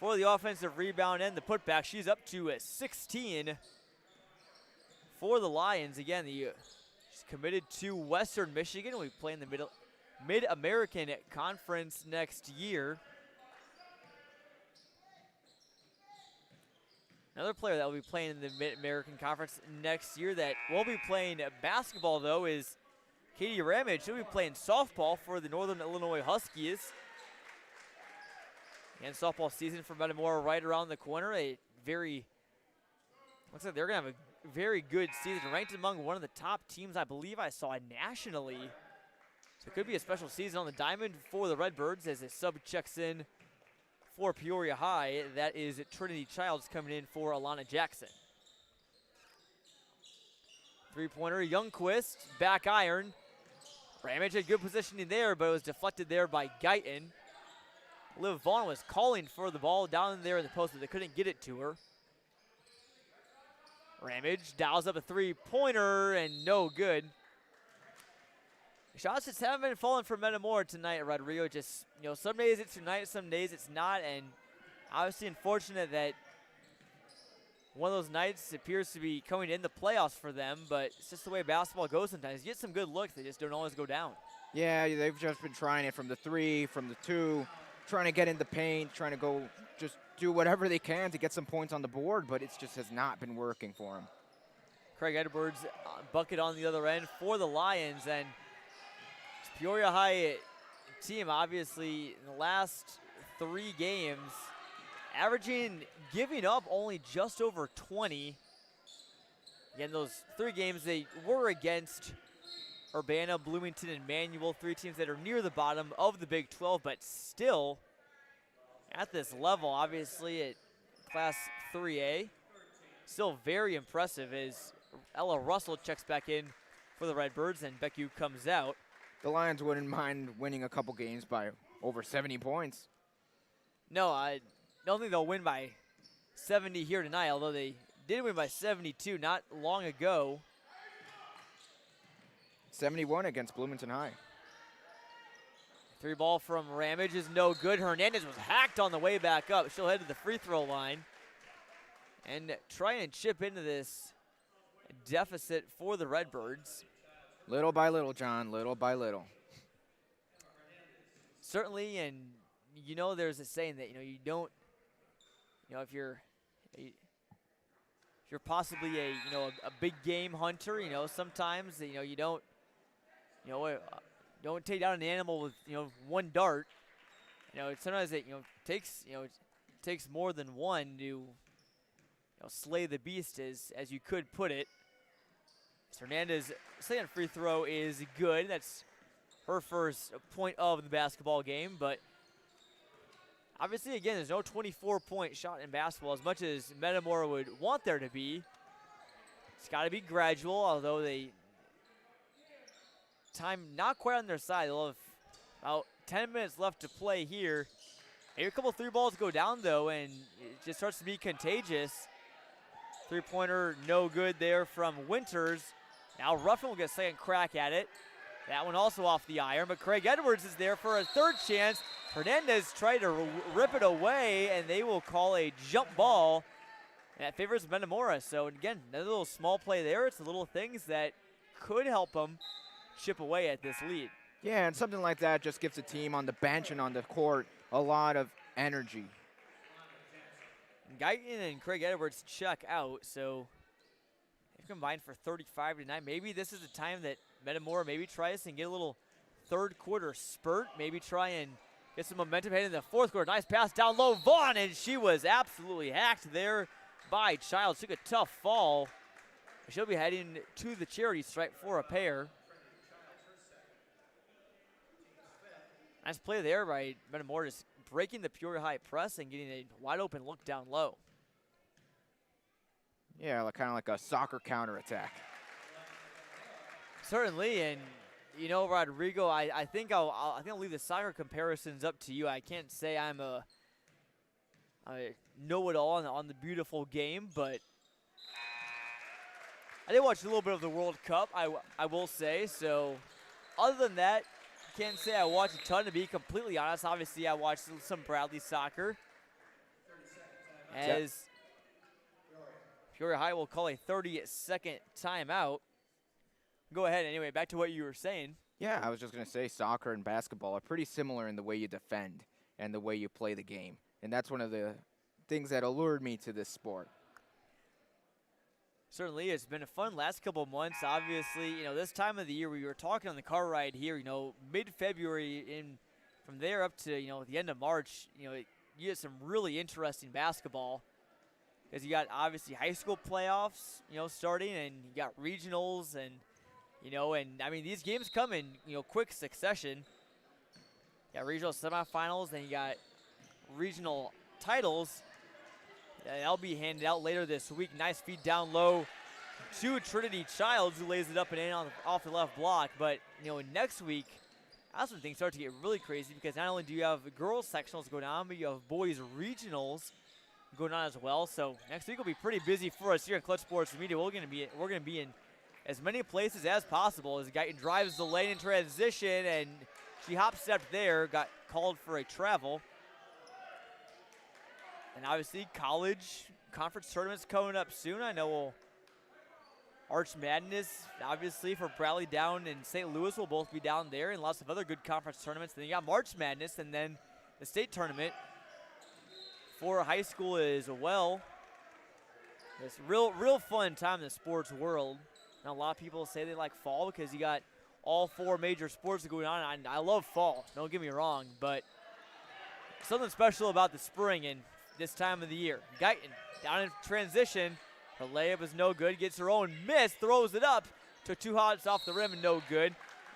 for the offensive rebound and the putback. She's up to 16 for the Lions. Again, she's committed to Western Michigan. We play in the Mid-American Conference next year. Another player that will be playing in the Mid-American Conference next year that won't be playing basketball, though, is Katie Ramage. She'll be playing softball for the Northern Illinois Huskies. And softball season for Metamora right around the corner. Looks like they're going to have a very good season, ranked among one of the top teams I believe I saw nationally. So it could be a special season on the diamond for the Redbirds as a sub checks in for Peoria High. That is Trinity Childs coming in for Alana Jackson. 3-pointer, Youngquist, back iron. Ramage had good positioning there, but it was deflected there by Guyton. Liv Vaughn was calling for the ball down there in the post, but they couldn't get it to her. Ramage dials up a 3-pointer and no good. Shots just haven't been falling for Metamora tonight, Rodrigo. Just, some days it's tonight, some days it's not, and obviously unfortunate that one of those nights appears to be coming in the playoffs for them, but it's just the way basketball goes sometimes. You get some good looks, they just don't always go down. Yeah, they've just been trying it from the 3, from the 2, trying to get in the paint, trying to go just do whatever they can to get some points on the board, but it just has not been working for them. Craig Edwards bucket on the other end for the Lions, and Peoria High team obviously in the last 3 games giving up only just over 20. Again, those 3 games they were against Urbana, Bloomington, and Manual, 3 teams that are near the bottom of the Big 12, but still at this level, obviously at Class 3A. Still very impressive as Ella Russell checks back in for the Redbirds and Becky comes out. The Lions wouldn't mind winning a couple games by over 70 points. No, I don't think they'll win by 70 here tonight, although they did win by 72 not long ago. 71 against Bloomington High. 3 ball from Ramage is no good. Hernandez was hacked on the way back up. She'll head to the free throw line and try and chip into this deficit for the Redbirds. Little by little, John, little by little. Certainly, and you know there's a saying that, you don't, if you're possibly a big game hunter, sometimes, you don't, don't take down an animal with, 1 dart. Sometimes it, takes more than one to, slay the beast, as you could put it. Hernandez' second free throw is good. That's her first point of the basketball game, but obviously, again, there's no 24-point shot in basketball as much as Metamora would want there to be. It's got to be gradual, although time not quite on their side. They'll have about 10 minutes left to play here. Maybe a couple 3 balls go down, though, and it just starts to be contagious. 3-pointer, no good there from Winters. Now Ruffin will get a second crack at it. That one also off the iron, but Craig Edwards is there for a 3rd chance. Hernandez tried to rip it away, and they will call a jump ball. And that favors Metamora. So, again, another little small play there. It's the little things that could help them chip away at this lead. Yeah, and something like that just gives the team on the bench and on the court a lot of energy. Guyton and Craig Edwards check out, so they've combined for 35 tonight. Maybe this is the time that Metamora maybe tries and get a little 3rd quarter spurt. Maybe try and get some momentum heading in the 4th quarter. Nice pass down low, Vaughn, and she was absolutely hacked there by Childs. Took a tough fall. She'll be heading to the charity stripe for a pair. Nice play there by Metamora, just breaking the Peoria High press and getting a wide open look down low. Yeah, kind of like a soccer counterattack. Certainly, and Rodrigo, I think I'll leave the soccer comparisons up to you. I can't say I'm a know-it-all on the beautiful game, but I did watch a little bit of the World Cup, I will say. So other than that, can't say I watched a ton, to be completely honest. Obviously, I watched some Bradley soccer. As Peoria High will call a 30-second timeout. Go ahead anyway, back to what you were saying. Yeah, I was just going to say soccer and basketball are pretty similar in the way you defend and the way you play the game. And that's one of the things that allured me to this sport. Certainly, it's been a fun last couple of months. Obviously, this time of the year, we were talking on the car ride here, mid-February, and from there up to, the end of March, you get some really interesting basketball. Because you got, obviously, high school playoffs, starting, and you got regionals, and, these games come in, quick succession. You got regional semifinals, then you got regional titles. That'll be handed out later this week. Nice feed down low to Trinity Childs, who lays it up and in off the left block. But, next week, that's when things start to get really crazy, because not only do you have girls sectionals going on, but you have boys regionals going on as well. So next week will be pretty busy for us here in Clutch Sports Media. We're going to be in as many places as possible. As Guyton drives the lane in transition, and she hop-stepped there, got called for a travel. And obviously college conference tournaments coming up soon. I know Arch Madness, obviously, for Bradley down in St. Louis will both be down there, and lots of other good conference tournaments. Then you got March Madness, and then the state tournament for high school as well. It's real fun time in the sports world. And a lot of people say they like fall because you got all 4 major sports going on. I love fall, don't get me wrong, but something special about the spring and this time of the year. Guyton down in transition. Her layup is no good. Gets her own miss. Throws it up. Took 2 hots off the rim and no good.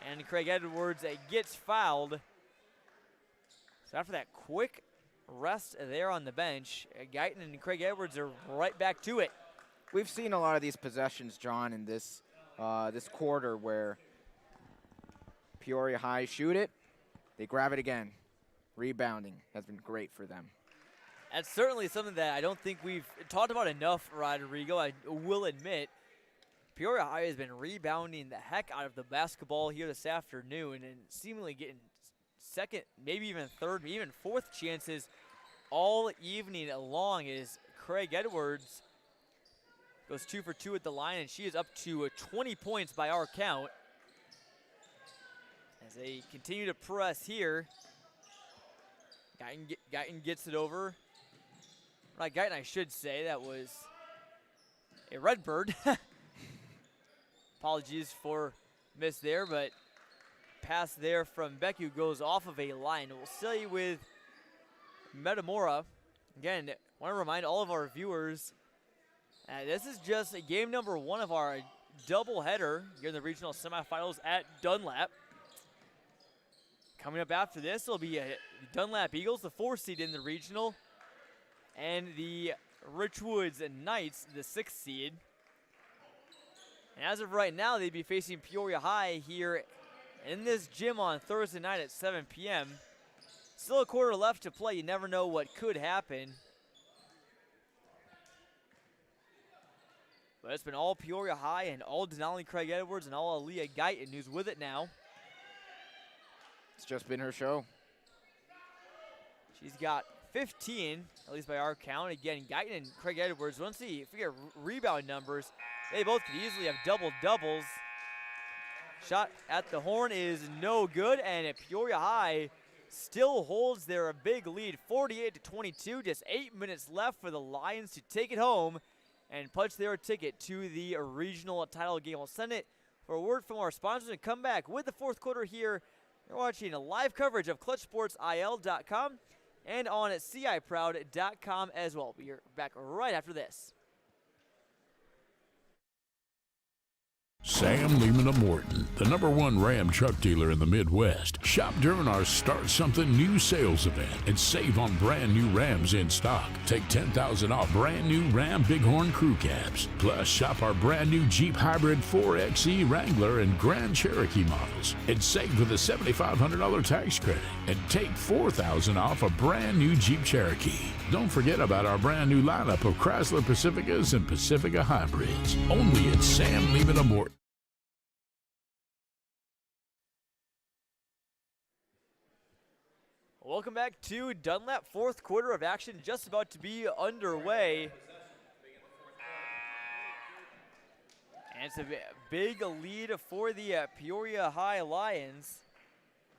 And Craig Edwards gets fouled. So after that quick rest there on the bench, Guyton and Craig Edwards are right back to it. We've seen a lot of these possessions, John, in this this quarter where Peoria High shoot it, they grab it again. Rebounding has been great for them. That's certainly something that I don't think we've talked about enough, Rodrigo. I will admit, Peoria High has been rebounding the heck out of the basketball here this afternoon and seemingly getting second, maybe even third, maybe even fourth chances all evening long as Craig Edwards goes 2 for 2 at the line, and she is up to 20 points by our count. As they continue to press here, Guyton gets it over. Right, Guyton, I should say. That was a Redbird. Apologies for miss there, but pass there from Becky goes off of a line. We'll stay with Metamora. Again, want to remind all of our viewers, this is just game number 1 of our doubleheader here in the regional semifinals at Dunlap. Coming up after this will be Dunlap Eagles, the 4th seed in the regional, and the Richwoods Knights, the 6th seed. And as of right now, they'd be facing Peoria High here in this gym on Thursday night at 7 p.m. Still a quarter left to play. You never know what could happen. But it's been all Peoria High and all Denali Craig Edwards and all Aaliyah Guyton who's with it now. It's just been her show. She's got 15, at least by our count. Again, Guyton and Craig Edwards, once you figure rebound numbers, they both could easily have double-doubles. Shot at the horn is no good, and Peoria High still holds their big lead, 48-22. Just 8 minutes left for the Lions to take it home and punch their ticket to the regional title game. We'll send it for a word from our sponsors and come back with the 4th quarter here. You're watching a live coverage of ClutchSportsIL.com and on CIProud.com as well. We're back right after this. Sam Lehman of Morton, the #1 Ram truck dealer in the Midwest. Shop during our Start Something New sales event and save on brand new Rams in stock. Take $10,000 off brand new Ram Bighorn crew cabs. Plus, shop our brand new Jeep Hybrid 4xe Wrangler and Grand Cherokee models and save with a $7,500 tax credit. And take $4,000 off a brand new Jeep Cherokee. Don't forget about our brand new lineup of Chrysler Pacificas and Pacifica Hybrids. Only at Sam Lehman of Morton. Welcome back to Dunlap. 4th quarter of action just about to be underway. And it's a big lead for the Peoria High Lions.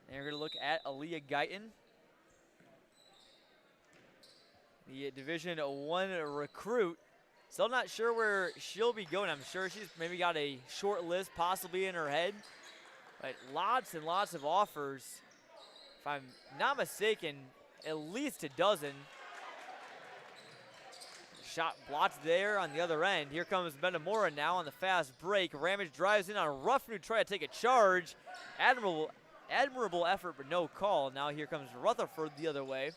And we're going to look at Aaliyah Guyton, the Division I recruit. Still not sure where she'll be going. I'm sure she's maybe got a short list possibly in her head. But lots and lots of offers. If I'm not mistaken, at least a dozen. Shot blocked there on the other end. Here comes Metamora now on the fast break. Ramage drives in on a Ruffin, try to take a charge. Admirable effort, but no call. Now here comes Rutherford the other way.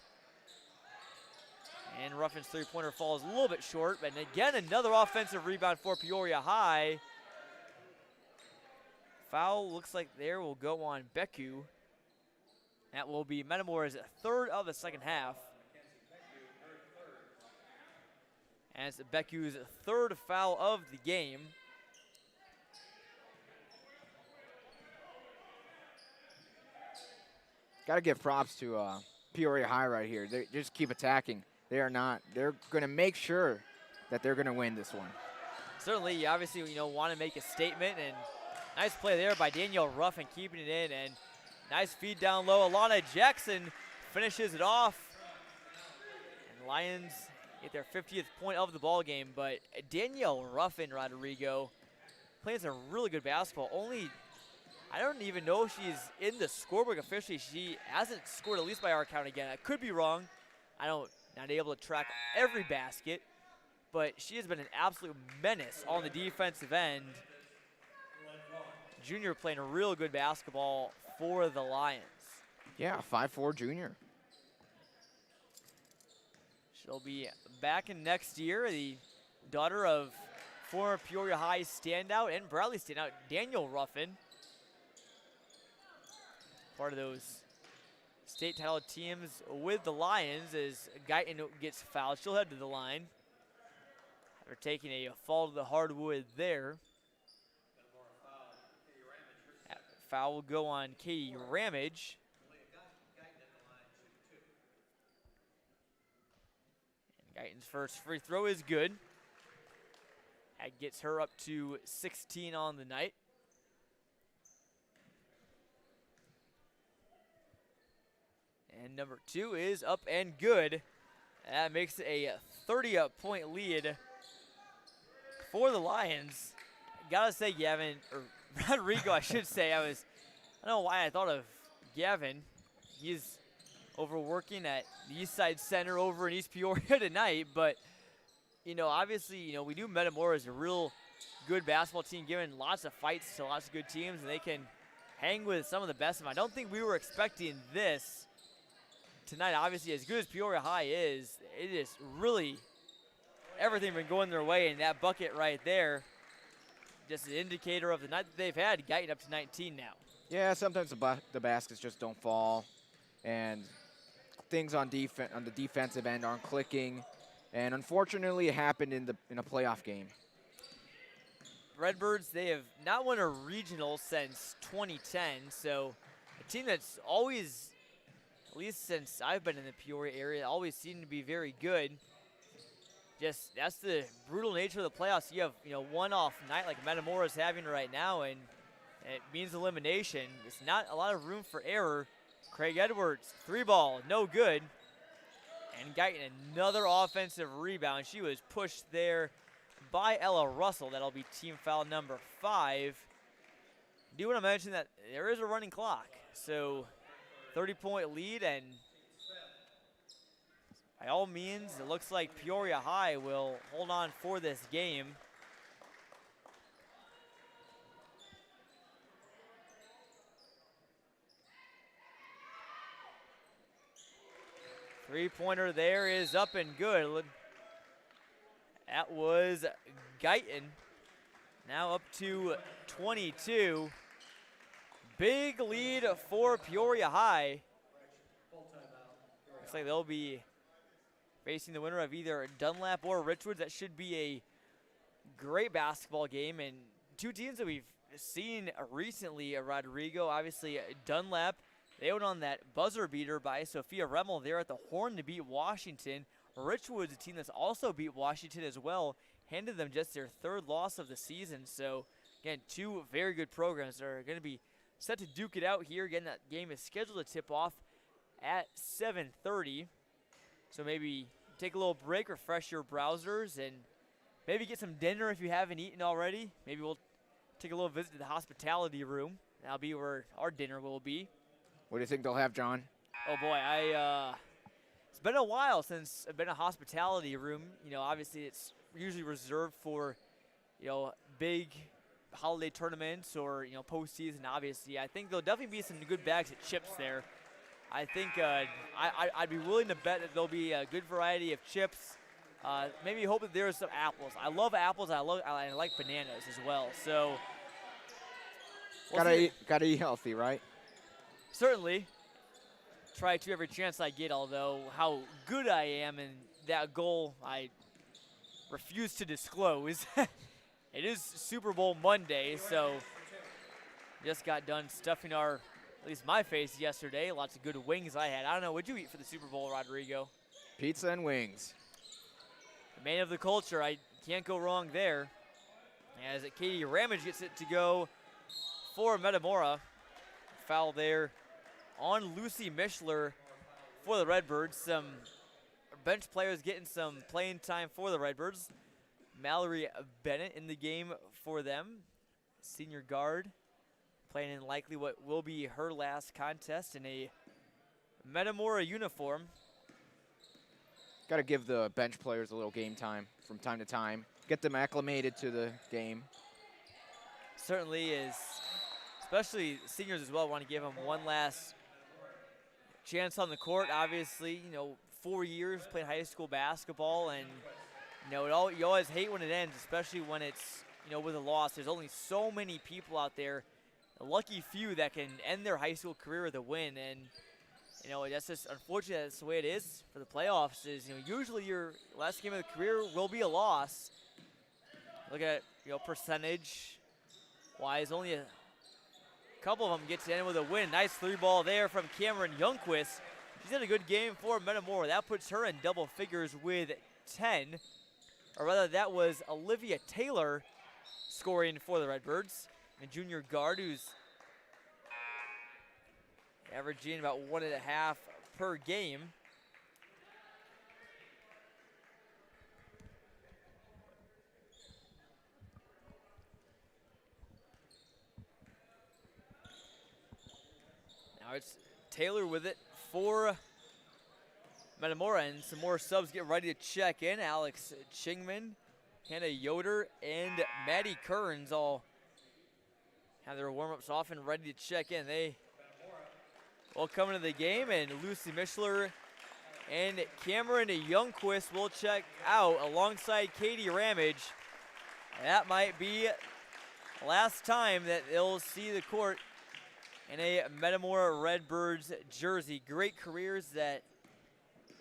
And Ruffin's 3-pointer falls a little bit short. But again, another offensive rebound for Peoria High. Foul looks like there will go on Beku. That will be Metamora's 3rd of the second half. And it's Beku's 3rd foul of the game. Got to give props to Peoria High right here. They just keep attacking. They're going to make sure that they're going to win this one. Certainly, you obviously, want to make a statement, and nice play there by Danielle Ruffin keeping it in, and nice feed down low. Alana Jackson finishes it off, and Lions get their 50th point of the ball game. But Danielle Ruffin, Rodrigo, playing some really good basketball. I don't even know if she's in the scorebook officially. She hasn't scored, at least by our count again. I could be wrong. Not able to track every basket, but she has been an absolute menace on the defensive end. Junior playing a real good basketball for the Lions. Yeah, 5'4" junior. She'll be back in next year, the daughter of former Peoria High standout and Bradley standout Daniel Ruffin. Part of those state title teams with the Lions as Guyton gets fouled. She'll head to the line. They're taking a fall to the hardwood there. That foul will go on Katie Ramage. And Guyton's first free throw is good. That gets her up to 16 on the night. And number 2 is up and good. That makes it a 30-point lead for the Lions. Gotta say, Gavin, or Rodrigo, I should say. I don't know why I thought of Gavin. He's overworking at the East Side Center over in East Peoria tonight. But, obviously, we knew Metamora is a real good basketball team, giving lots of fights to lots of good teams, and they can hang with some of the best of them. I don't think we were expecting this tonight. Obviously, as good as Peoria High is, it is really everything been going their way, and that bucket right there, just an indicator of the night that they've had, Guyton up to 19 now. Yeah, sometimes the baskets just don't fall, and things on the defensive end aren't clicking, and unfortunately, it happened in a playoff game. Redbirds, they have not won a regional since 2010, so a team that's always, at least since I've been in the Peoria area, always seemed to be very good. Just, that's the brutal nature of the playoffs. You have, one-off night like Metamora is having right now, and it means elimination. It's not a lot of room for error. Craig Edwards, 3-ball, no good. And Guyton, another offensive rebound. She was pushed there by Ella Russell. That'll be team foul number 5. I do want to mention that there is a running clock. So 30-point lead, and by all means, it looks like Peoria High will hold on for this game. Three-pointer there is up and good. That was Guyton. Now up to 22. Big lead for Peoria High. Looks like they'll be facing the winner of either Dunlap or Richwoods. That should be a great basketball game. And two teams that we've seen recently, Rodrigo, obviously Dunlap. They went on that buzzer beater by Sophia Remmel there at the Horn to beat Washington. Richwoods, a team that's also beat Washington as well, handed them just their 3rd loss of the season. So, again, two very good programs that are going to be set to duke it out here. Again, that game is scheduled to tip off at 7:30. So maybe take a little break, refresh your browsers, and maybe get some dinner if you haven't eaten already. Maybe we'll take a little visit to the hospitality room. That'll be where our dinner will be. What do you think they'll have, John? Oh, boy, it's been a while since I've been in a hospitality room. Obviously it's usually reserved for, big holiday tournaments or, postseason, obviously. I think there'll definitely be some good bags of chips there. I think I'd be willing to bet that there'll be a good variety of chips. Maybe hope that there's some apples. I love apples. I like bananas as well. So gotta eat healthy, right? Certainly. Try to every chance I get, although how good I am in that goal I refuse to disclose. It is Super Bowl Monday, so just got done stuffing at least my face yesterday. Lots of good wings I had. I don't know, what'd you eat for the Super Bowl, Rodrigo? Pizza and wings. Man of the culture, I can't go wrong there. As Katie Ramage gets it to go for Metamora. Foul there on Lucy Mishler for the Redbirds. Some bench players getting some playing time for the Redbirds. Mallory Bennett in the game for them. Senior guard playing in likely what will be her last contest in a Metamora uniform. Got to give the bench players a little game time from time to time. Get them acclimated to the game. Certainly is, especially seniors as well, want to give them one last chance on the court. Obviously, 4 years playing high school basketball, and you always hate when it ends, especially when it's with a loss. There's only so many people out there, a lucky few that can end their high school career with a win, and that's just unfortunate. That's the way it is for the playoffs. Is usually your last game of the career will be a loss. Look at percentage wise, only a couple of them get to end with a win. Nice three ball there from Cameron Youngquist. She's had a good game for Metamora. That puts her in double figures with 10. Or rather, that was Olivia Taylor scoring for the Redbirds. A junior guard who's averaging about 1.5 per game. Now it's Taylor with it for Metamora, and some more subs get ready to check in. Alex Chingman, Hannah Yoder, and Maddie Kearns all have their warm-ups off and ready to check in. They will come into the game, and Lucy Mishler and Cameron Youngquist will check out alongside Katie Ramage. That might be the last time that they'll see the court in a Metamora Redbirds jersey. Great careers that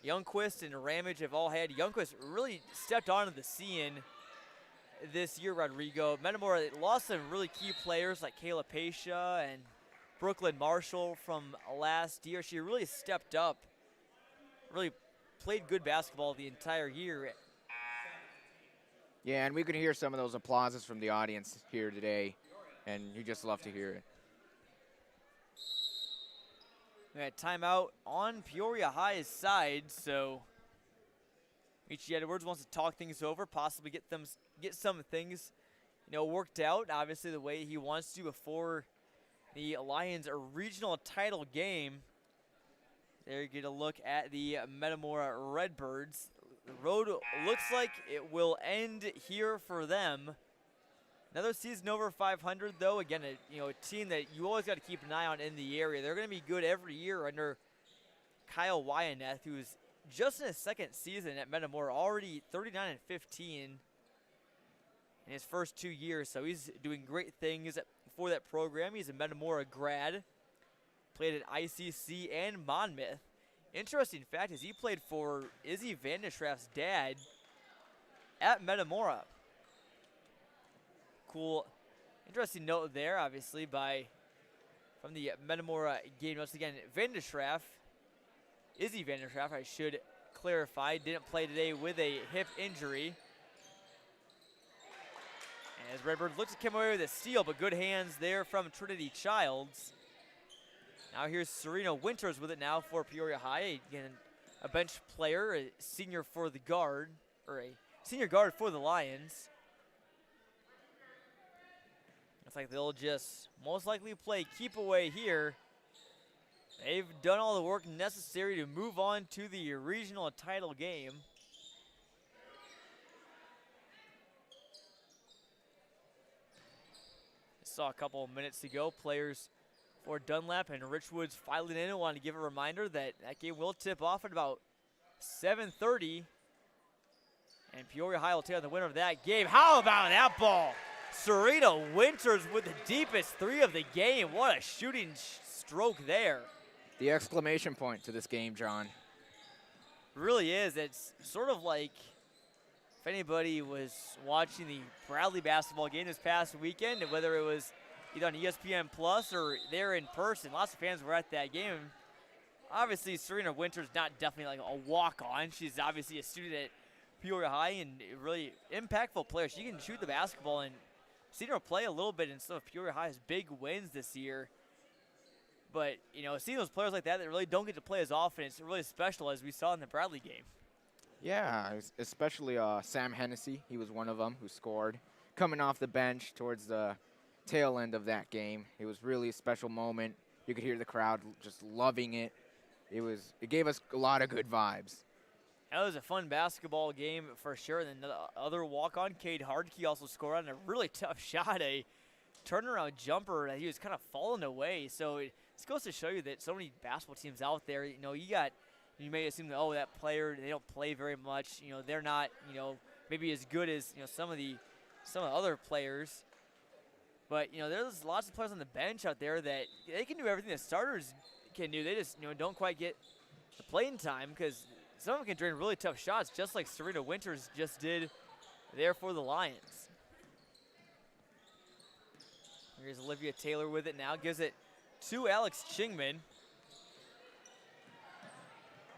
Youngquist and Ramage have all had. Youngquist really stepped onto the scene this year, Rodrigo. Metamora lost some really key players like Kayla Pasha and Brooklyn Marshall from last year. She really stepped up, really played good basketball the entire year. Yeah, and we could hear some of those applauses from the audience here today, and you just love to hear it. We had timeout on Peoria High's side, so Michi Edwards wants to talk things over, possibly get some things, worked out. Obviously, the way he wants to before the Lions regional title game. There you get a look at the Metamora Redbirds. The road looks like it will end here for them. Another season over 500, though. Again, a team that you always got to keep an eye on in the area. They're going to be good every year under Kyle Wyaneth, who's just in his second season at Metamora, already 39-15 in his first 2 years. So he's doing great things for that program. He's a Metamora grad. Played at ICC and Monmouth. Interesting fact is he played for Izzy Vandeschraff's dad at Metamora. Cool, interesting note there, obviously, from the Metamora game notes. Again, Izzy Vandeschraff, I should clarify, didn't play today with a hip injury. And as Redbirds looks to come away with a steal, but good hands there from Trinity Childs. Now here's Serena Winters with it now for Peoria High. Again, a bench player, a senior for the guard, or a senior guard for the Lions. Looks like they'll just most likely play keep away here. They've done all the work necessary to move on to the regional title game. Saw a couple of minutes ago, players for Dunlap and Richwoods filing in. I want to give a reminder that game will tip off at about 7:30. And Peoria High will take on the winner of that game. How about that ball? Serena Winters with the deepest three of the game. What a shooting stroke there. The exclamation point to this game, John. Really is. It's sort of like if anybody was watching the Bradley basketball game this past weekend, whether it was either on ESPN Plus or there in person, lots of fans were at that game. Obviously, Serena Winters not definitely like a walk-on. She's obviously a student at Peoria High and really impactful players. She can shoot the basketball, and seen her play a little bit in some of Peoria High's big wins this year. But, you know, seeing those players like that really don't get to play as often, it's really special, as we saw in the Bradley game. Yeah, especially Sam Hennessy. He was one of them who scored. Coming off the bench towards the tail end of that game, it was really a special moment. You could hear the crowd just loving it. It gave us a lot of good vibes. That was a fun basketball game for sure. And then the other walk-on, Cade Hardkey, also scored on a really tough shot, a turnaround jumper that he was kind of falling away. So it goes to show you that so many basketball teams out there, you know, you may assume that, oh, that player, they don't play very much. You know, they're not, you know, maybe as good as, you know, some of the other players. But, you know, there's lots of players on the bench out there that they can do everything that starters can do. They just, you know, don't quite get the playing time because some of them can drain really tough shots, just like Serena Winters just did there for the Lions. Here's Olivia Taylor with it now. Gives it to Alex Chingman.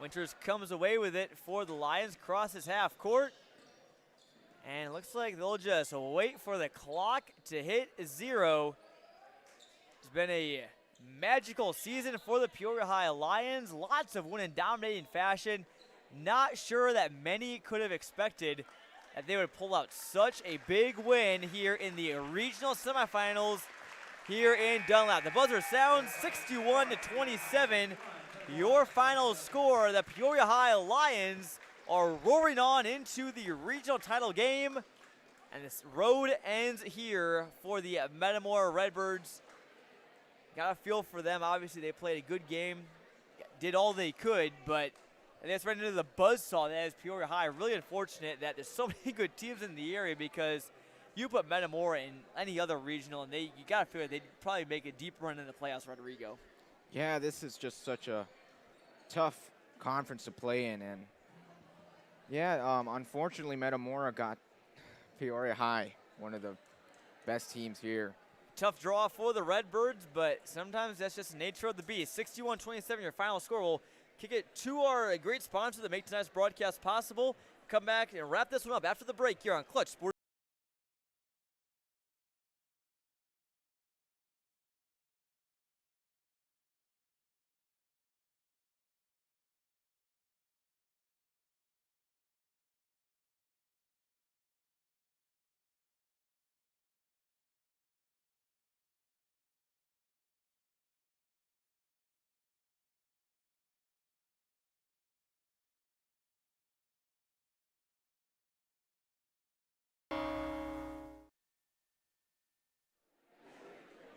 Winters comes away with it for the Lions, crosses half court. And it looks like they'll just wait for the clock to hit 0. It's been a magical season for the Peoria High Lions. Lots of win and dominating fashion. Not sure that many could have expected that they would pull out such a big win here in the regional semifinals here in Dunlap. The buzzer sounds 61-27. Your final score, the Peoria High Lions are roaring on into the regional title game, and this road ends here for the Metamora Redbirds. Got a feel for them. Obviously, they played a good game, did all they could, but that's right into the buzzsaw that is Peoria High. Really unfortunate that there's so many good teams in the area, because you put Metamora in any other regional, and you got to feel like they'd probably make a deep run in the playoffs, Rodrigo. Yeah, this is just such a tough conference to play in, and yeah, unfortunately, Metamora got Peoria High, one of the best teams here. Tough draw for the Redbirds, but sometimes that's just the nature of the beast. 61-27, your final score. We'll kick it to our great sponsor that make tonight's broadcast possible. Come back and wrap this one up after the break here on Clutch Sports.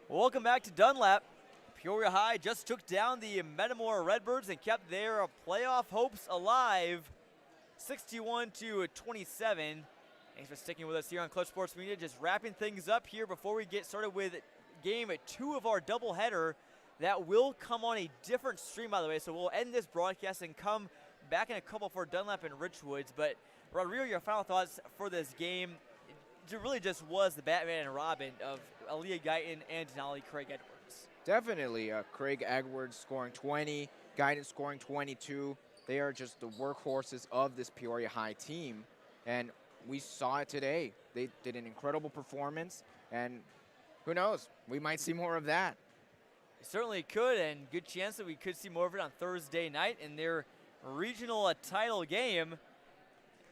Welcome back to Dunlap. Peoria High just took down the Metamora Redbirds and kept their playoff hopes alive, 61-27. Thanks for sticking with us here on Clutch Sports Media. Just wrapping things up here before we get started with game 2 of our doubleheader. That will come on a different stream, by the way, so we'll end this broadcast and come back in a couple for Dunlap and Richwoods. But Rodrigo, your final thoughts for this game? It really just was the Batman and Robin of Aaliyah Guyton and Denali Craig Edwards. Definitely. Craig Edwards scoring 20, Guyton scoring 22. They are just the workhorses of this Peoria High team, and we saw it today. They did an incredible performance, and who knows, we might see more of that. Certainly could, and good chance that we could see more of it on Thursday night in their regional title game.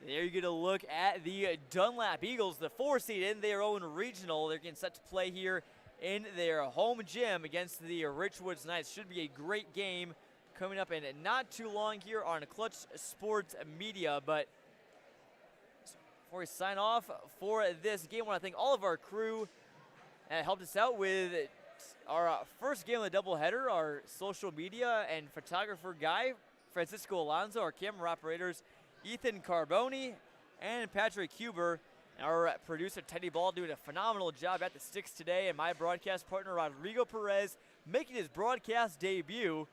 There you get a look at the Dunlap Eagles, the 4 seed in their own regional. They're getting set to play here in their home gym against the Richwoods Knights. Should be a great game coming up in not too long here on Clutch Sports Media. But before we sign off for this game, I want to thank all of our crew that helped us out with our first game of the doubleheader, our social media and photographer guy, Francisco Alonso, our camera operators, Ethan Carboni and Patrick Huber, our producer Teddy Ball doing a phenomenal job at the sticks today, and my broadcast partner Rodrigo Perez making his broadcast debut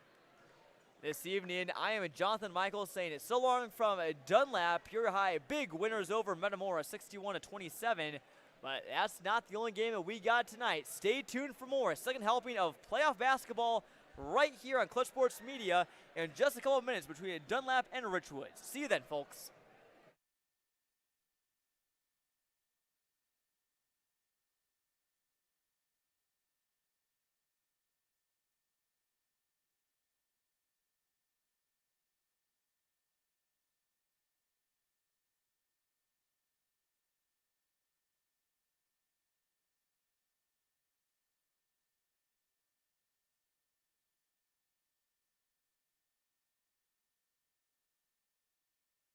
this evening. I am Jonathan Michaels saying it so long from Dunlap. Peoria High big winners over Metamora 61-27, but that's not the only game that we got tonight. Stay tuned for more second helping of playoff basketball right here on Clutch Sports Media in just a couple of minutes between Dunlap and Richwoods. See you then, folks.